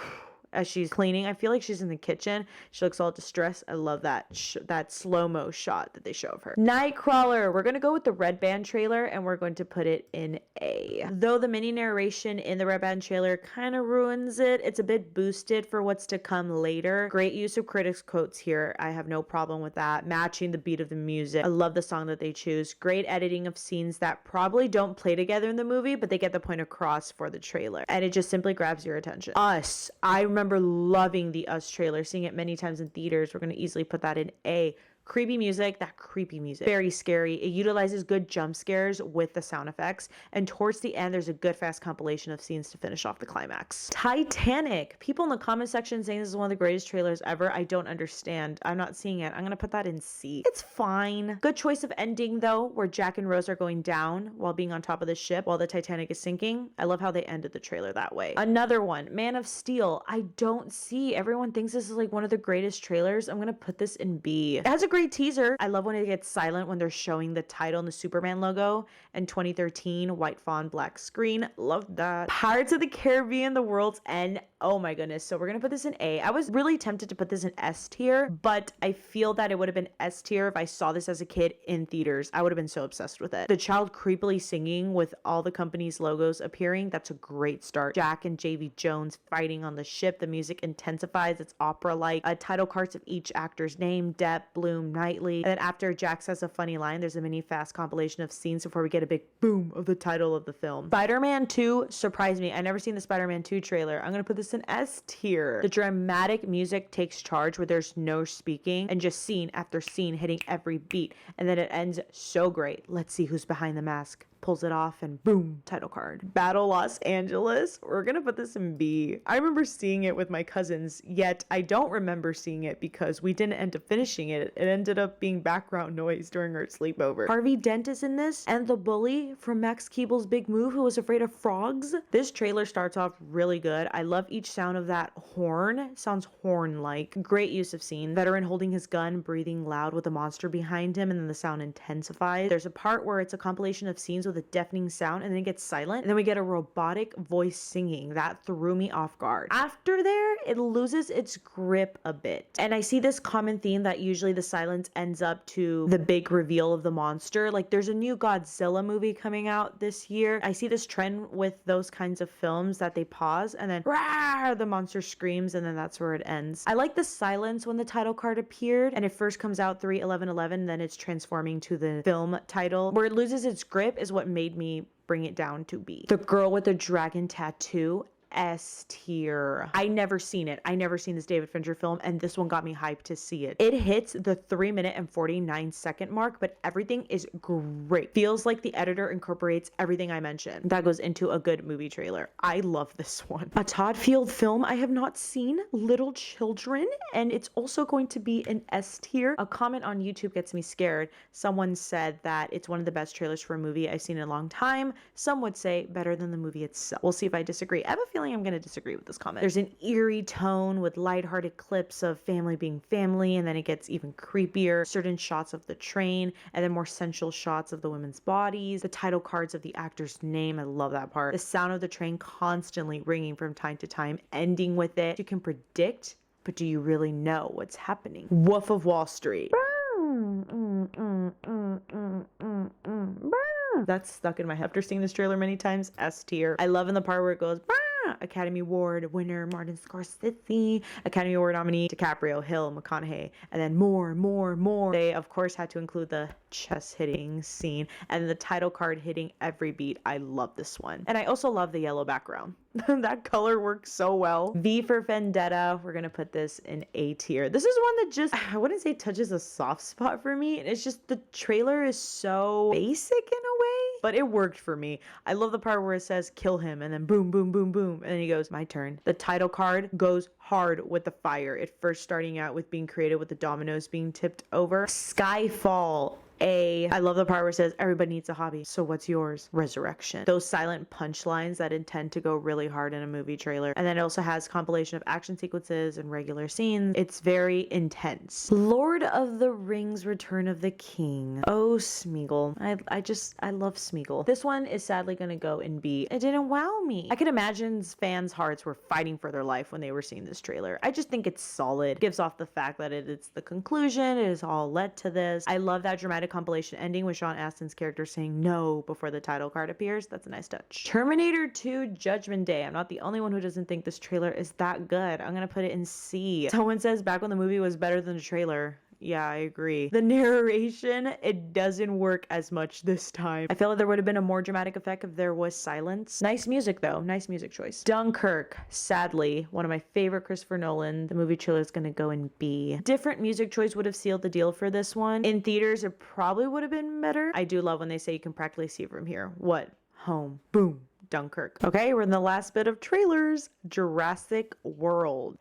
as she's cleaning. I feel like she's in the kitchen. She looks all distressed. I love that that slow-mo shot that they show of her. Nightcrawler. We're going to go with the Red Band trailer and we're going to put it in A. Though the mini narration in the Red Band trailer kind of ruins it, it's a bit boosted for what's to come later. Great use of critics quotes here. I have no problem with that. Matching the beat of the music. I love the song that they choose. Great editing of scenes that probably don't play together in the movie, but they get the point across for the trailer. And it just simply grabs your attention. Us. I remember loving the Us trailer, seeing it many times in theaters. We're going to easily put that in A. Creepy music, that creepy music. Very scary. It utilizes good jump scares with the sound effects. And towards the end, there's a good fast compilation of scenes to finish off the climax. Titanic. People in the comment section saying this is one of the greatest trailers ever. I don't understand. I'm not seeing it. I'm going to put that in C. It's fine. Good choice of ending though, where Jack and Rose are going down while being on top of the ship while the Titanic is sinking. I love how they ended the trailer that way. Another one, Man of Steel. I don't see. Everyone thinks this is like one of the greatest trailers. I'm going to put this in B. It has a great teaser. I love when it gets silent when they're showing the title and the Superman logo. And 2013, white font, black screen. Love that. Pirates of the Caribbean, The World's End. Oh my goodness. So we're going to put this in A. I was really tempted to put this in S tier, but I feel that it would have been S tier if I saw this as a kid in theaters. I would have been so obsessed with it. The child creepily singing with all the company's logos appearing. That's a great start. Jack and J.V. Jones fighting on the ship. The music intensifies. It's opera-like. Title cards of each actor's name, Depp, Bloom, Knightley. And then after Jack says a funny line, there's a mini fast compilation of scenes before we get a big boom of the title of the film. Spider-Man 2 surprised me. I never seen the Spider-Man 2 trailer. I'm going to put this in S tier. The dramatic music takes charge where there's no speaking and just scene after scene hitting every beat. And then it ends so great. Let's see who's behind the mask. Pulls it off and boom, title card. Battle Los Angeles. We're gonna put this in B. I remember seeing it with my cousins, yet I don't remember seeing it because we didn't end up finishing it. It ended up being background noise during our sleepover. Harvey Dent is in this, and the bully from Max Keeble's Big Move who was afraid of frogs. This trailer starts off really good. I love each sound of that horn. It sounds horn-like. Great use of scene. Veteran holding his gun, breathing loud with a monster behind him, and then the sound intensifies. There's a part where it's a compilation of scenes with a deafening sound and then it gets silent and then we get a robotic voice singing. That threw me off guard. After there, it loses its grip a bit. And I see this common theme that usually the silence ends up to the big reveal of the monster. Like there's a new Godzilla movie coming out this year. I see this trend with those kinds of films that they pause and then rah, the monster screams and then that's where it ends. I like the silence when the title card appeared and it first comes out 3/11/11, then it's transforming to the film title. Where it loses its grip is what made me bring it down to B. The Girl with the Dragon Tattoo. S tier. I never seen it. I never seen this David Fincher film, and this one got me hyped to see it. It hits the 3-minute and 49-second mark, but everything is great. Feels like the editor incorporates everything I mentioned. That goes into a good movie trailer. I love this one. A Todd Field film I have not seen, Little Children, and it's also going to be an S tier. A comment on YouTube gets me scared. Someone said that it's one of the best trailers for a movie I've seen in a long time. Some would say better than the movie itself. We'll see if I disagree. I have a feeling I'm going to disagree with this comment. There's an eerie tone with lighthearted clips of family being family, and then it gets even creepier. Certain shots of the train, and then more sensual shots of the women's bodies. The title cards of the actor's name. I love that part. The sound of the train constantly ringing from time to time, ending with it. You can predict, but do you really know what's happening? Wolf of Wall Street. That's stuck in my head. After seeing this trailer many times, S tier. I love in the part where it goes, Academy Award winner Martin Scorsese, Academy Award nominee DiCaprio, Hill, McConaughey, and then more. They of course had to include the chest hitting scene and the title card hitting every beat. I love this one. And I also love the yellow background. That color works so well. V for Vendetta. We're gonna put this in A tier. This is one that just, I wouldn't say touches a soft spot for me. It's just the trailer is so basic in a way, but it worked for me. I love the part where it says kill him and then boom, boom, boom, boom. And then he goes, my turn. The title card goes hard with the fire. It first starting out with being created with the dominoes being tipped over. Skyfall. A. I love the part where it says everybody needs a hobby. So what's yours? Resurrection. Those silent punchlines that intend to go really hard in a movie trailer. And then it also has compilation of action sequences and regular scenes. It's very intense. Lord of the Rings Return of the King. Oh, Smeagol. I love Smeagol. This one is sadly gonna go in B. It didn't wow me. I can imagine fans' hearts were fighting for their life when they were seeing this trailer. I just think it's solid. It gives off the fact that it's the conclusion. It has all led to this. I love that dramatic compilation ending with Sean Astin's character saying no before the title card appears. That's a nice touch. Terminator 2 Judgment Day. I'm not the only one who doesn't think this trailer is that good. I'm gonna put it in C. Someone says back when the movie was better than the trailer. Yeah, I agree. The narration, it doesn't work as much this time. I feel like there would have been a more dramatic effect if there was silence. Nice music though, nice music choice. Dunkirk, sadly, one of my favorite Christopher Nolan. The movie trailer is gonna go in B. Different music choice would have sealed the deal for this one. In theaters, it probably would have been better. I do love when they say you can practically see it from here. What? Home. Boom. Dunkirk. Okay, we're in the last bit of trailers. Jurassic World.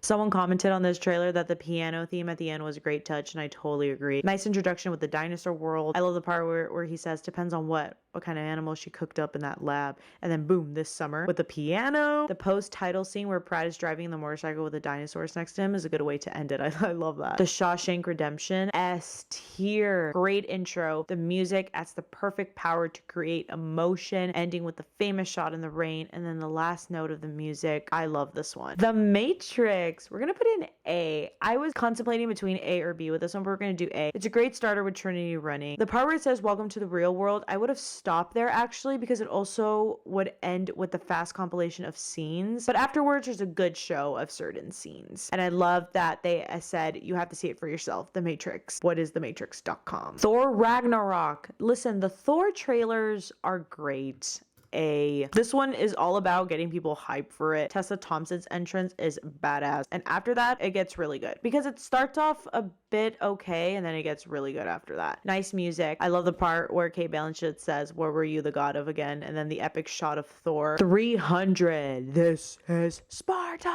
Someone commented on this trailer that the piano theme at the end was a great touch, and I totally agree. Nice introduction with the dinosaur world. I love the part where he says, depends on what kind of animal she cooked up in that lab. And then boom, this summer with the piano. The post-title scene where Pratt is driving the motorcycle with the dinosaurs next to him is a good way to end it. I love that. The Shawshank Redemption. S tier. Great intro. The music adds the perfect power to create emotion, ending with the famous shot in the rain, and then the last note of the music. I love this one. The Matrix. We're gonna put in A. I was contemplating between A or B with this one, but we're gonna do A. It's a great starter with Trinity running. The part where it says welcome to the real world, I would have stopped there actually, because it also would end with the fast compilation of scenes, but afterwards there's a good show of certain scenes, and I love that they said you have to see it for yourself. The Matrix. What is thematrix.com? Thor Ragnarok. Listen, the Thor trailers are great. This one is all about getting people hyped for it. Tessa Thompson's entrance is badass, and after that it gets really good, because it starts off a bit okay and then it gets really good after that. Nice music. I love the part where Kate Blanchett says, where were you the god of again, and then the epic shot of Thor. 300. This is Sparta.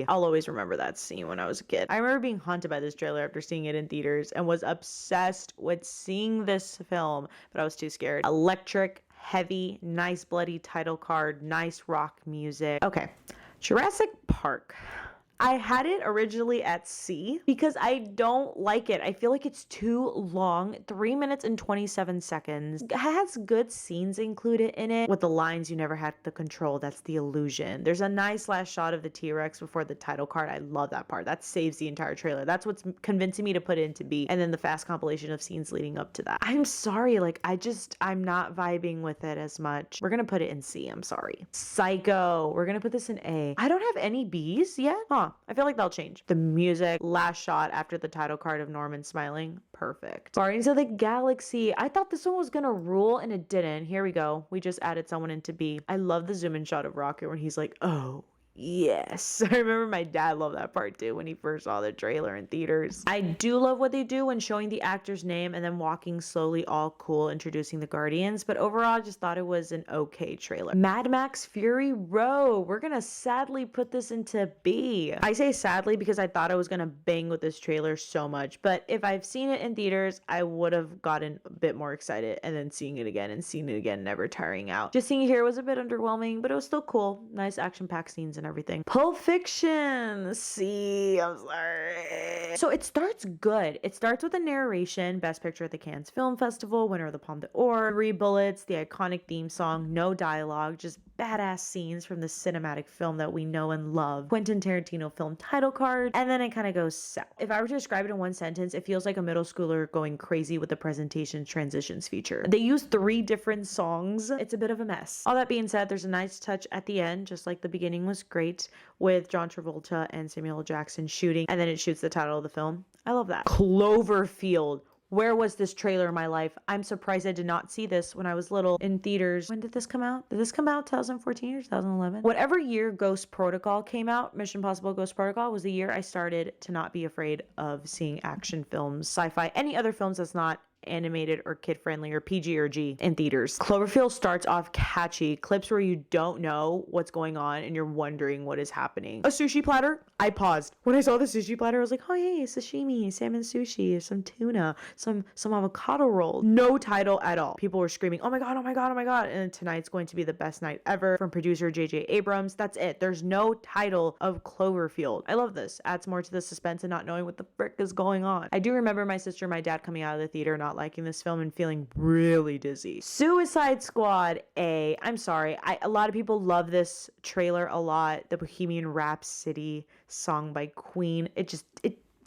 I'll always remember that scene when I was a kid. I remember being haunted by this trailer after seeing it in theaters and was obsessed with seeing this film, but I was too scared. Electric, heavy, nice bloody title card, nice rock music. Okay, Jurassic Park. I had it originally at C because I don't like it. I feel like it's too long. 3 minutes and 27 seconds. It has good scenes included in it with the lines you never had the control. That's the illusion. There's a nice last shot of the T-Rex before the title card. I love that part. That saves the entire trailer. That's what's convincing me to put it into B. And then the fast compilation of scenes leading up to that. I'm sorry. Like, I'm not vibing with it as much. We're going to put it in C. I'm sorry. Psycho. We're going to put this in A. I don't have any Bs yet. I feel like they'll change. The music, last shot after the title card of Norman smiling, perfect. Guardians of the Galaxy. I thought this one was gonna rule and it didn't. Here we go. We just added someone into B. I love the zoom in shot of Rocket when he's like, oh, yes. I remember my dad loved that part too when he first saw the trailer in theaters. I do love what they do when showing the actor's name and then walking slowly all cool introducing the Guardians, but overall I just thought it was an okay trailer. Mad Max Fury Road. We're gonna sadly put this into B. I say sadly because I thought I was gonna bang with this trailer so much, but if I've seen it in theaters, I would have gotten a bit more excited, and then seeing it again and seeing it again, never tiring out. Just seeing it here was a bit underwhelming, but it was still cool. Nice action-packed scenes and everything. Pulp Fiction. See, I'm sorry. So it starts good. It starts with a narration, Best Picture at the Cannes Film Festival, winner of the Palme d'Or, 3 bullets, the iconic theme song, no dialogue, just badass scenes from the cinematic film that we know and love. Quentin Tarantino film title card, and then it kind of goes south. If I were to describe it in one sentence, it feels like a middle schooler going crazy with the presentation transitions feature. They use 3 different songs. It's a bit of a mess. All that being said, there's a nice touch at the end, just like the beginning was great, with John Travolta and Samuel L. Jackson shooting, and then it shoots the title of the film. I love that. Cloverfield. Where was this trailer in my life? I'm surprised I did not see this when I was little in theaters. When did this come out? Did this come out 2014 or 2011? Whatever year Ghost Protocol came out, Mission Impossible Ghost Protocol, was the year I started to not be afraid of seeing action films, sci-fi, any other films that's not animated or kid-friendly or PG or G in theaters. Cloverfield starts off catchy, clips where you don't know what's going on and you're wondering what is happening. A sushi platter? I paused. When I saw the sushi platter, I was like, oh hey, sashimi, salmon sushi, some tuna, some avocado roll. No title at all. People were screaming, oh my god, oh my god, oh my god. And tonight's going to be the best night ever from producer J.J. Abrams. That's it. There's no title of Cloverfield. I love this. Adds more to the suspense and not knowing what the frick is going on. I do remember my sister and my dad coming out of the theater not liking this film and feeling really dizzy. Suicide Squad. I'm sorry. A lot of people love this trailer a lot. The Bohemian Rhapsody song by Queen. It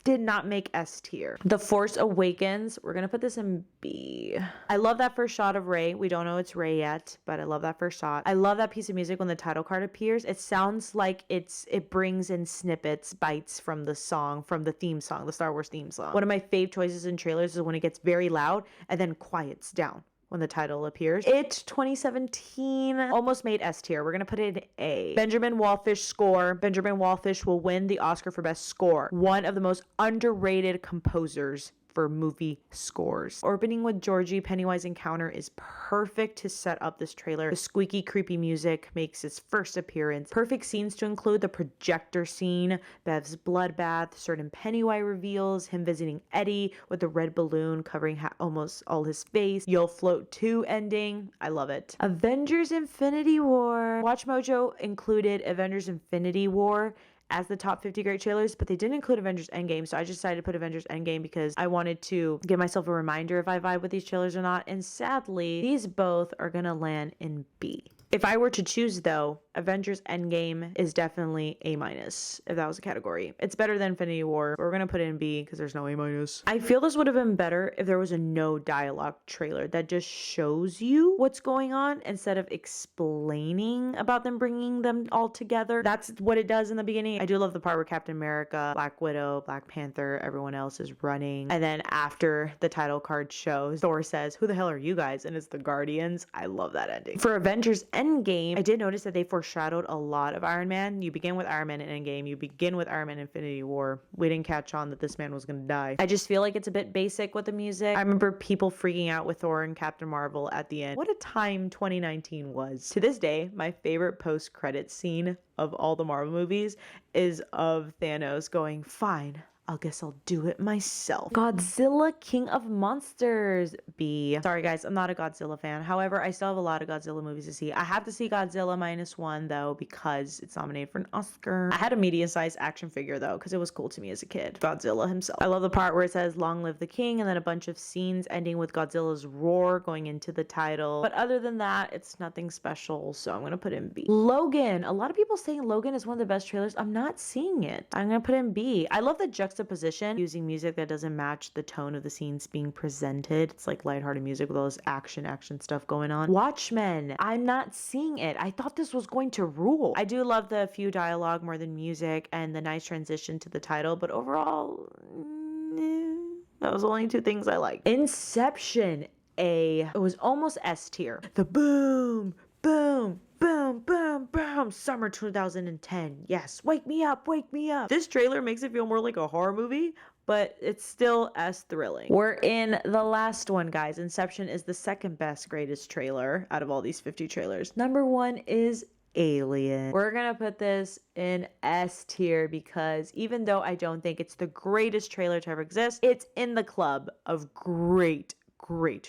did not make S tier. The Force Awakens, we're gonna put this in B. I love that first shot of Rey. We don't know it's Rey yet, but I love that first shot. I love that piece of music when the title card appears. It sounds like it brings in snippets, bites from the song, from the theme song, the Star Wars theme song. One of my fave choices in trailers is when it gets very loud and then quiets down when the title appears. It 2017 almost made S tier. We're gonna put it in A. Benjamin Wallfisch score. Benjamin Wallfisch will win the Oscar for Best Score. One of the most underrated composers for movie scores. Opening with Georgie Pennywise encounter is perfect to set up this trailer. The squeaky, creepy music makes its first appearance. Perfect scenes to include the projector scene, Bev's bloodbath, certain Pennywise reveals, him visiting Eddie with the red balloon covering almost all his face, You'll Float 2 ending. I love it. Avengers Infinity War. Watch Mojo included Avengers Infinity War as the top 50 great trailers, but they didn't include Avengers Endgame, so I just decided to put Avengers Endgame because I wanted to give myself a reminder if I vibe with these trailers or not, and sadly, these both are gonna land in B. If I were to choose though, Avengers Endgame is definitely A-, if that was a category. It's better than Infinity War, but we're gonna put it in B because there's no A-. I feel this would have been better if there was a no dialogue trailer that just shows you what's going on instead of explaining about them bringing them all together. That's what it does in the beginning. I do love the part where Captain America, Black Widow, Black Panther, everyone else is running. And then after the title card shows, Thor says, "Who the hell are you guys?" And it's the Guardians. I love that ending. For Avengers Endgame, I did notice that they foreshadowed a lot of Iron Man. You begin with Iron Man in Endgame. You begin with Iron Man Infinity War. We didn't catch on that this man was going to die. I just feel like it's a bit basic with the music. I remember people freaking out with Thor and Captain Marvel at the end. What a time 2019 was. To this day, my favorite post-credit scene of all the Marvel movies is of Thanos going, "Fine, I guess I'll do it myself." Godzilla King of Monsters, B. Sorry guys, I'm not a Godzilla fan. However, I still have a lot of Godzilla movies to see. I have to see Godzilla -1 though because it's nominated for an Oscar. I had a medium-sized action figure though because it was cool to me as a kid. Godzilla himself. I love the part where it says "Long live the king" and then a bunch of scenes ending with Godzilla's roar going into the title. But other than that, it's nothing special, so I'm gonna put in B. Logan. A lot of people saying Logan is one of the best trailers. I'm not seeing it. I'm gonna put in B. I love the juxtaposition using music that doesn't match the tone of the scenes being presented. It's like lighthearted music with all this action stuff going on. Watchmen. I'm not seeing it. I thought this was going to rule. I do love the few dialogue more than music and the nice transition to the title, but overall, that was only two things I liked. Inception, A. It was almost S tier. The boom, boom, boom, boom, boom. Summer 2010. Yes, wake me up, wake me up. This trailer makes it feel more like a horror movie, but it's still as thrilling. We're in the last one, guys. Inception is the second best, greatest trailer out of all these 50 trailers. Number 1 is Alien. We're gonna put this in S tier because even though I don't think it's the greatest trailer to ever exist, it's in the club of great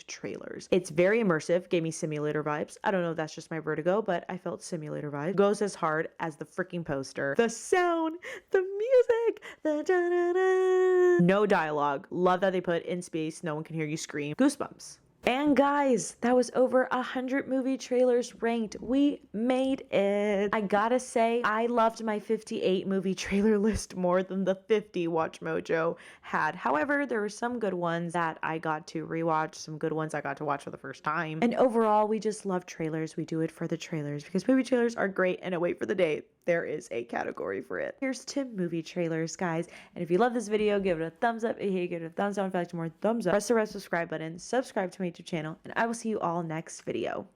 trailers. It's very immersive, gave me simulator vibes. I don't know if that's just my vertigo, but I felt simulator vibes. Goes as hard as the freaking poster. The sound, the music, the da-da-da. No dialogue. Love that they put in space, no one can hear you scream. Goosebumps. And guys, that was over 100 movie trailers ranked. We made it. I gotta say, I loved my 58 movie trailer list more than the 50 Watch Mojo had. However, there were some good ones that I got to rewatch, some good ones I got to watch for the first time. And overall, we just love trailers. We do it for the trailers because movie trailers are great, and I wait for the day there is a category for it. Here's to movie trailers, guys. And if you love this video, give it a thumbs up. If you hate it, give it a thumbs down. If you like more, thumbs up. Press the red subscribe button. Subscribe to my YouTube channel. And I will see you all next video.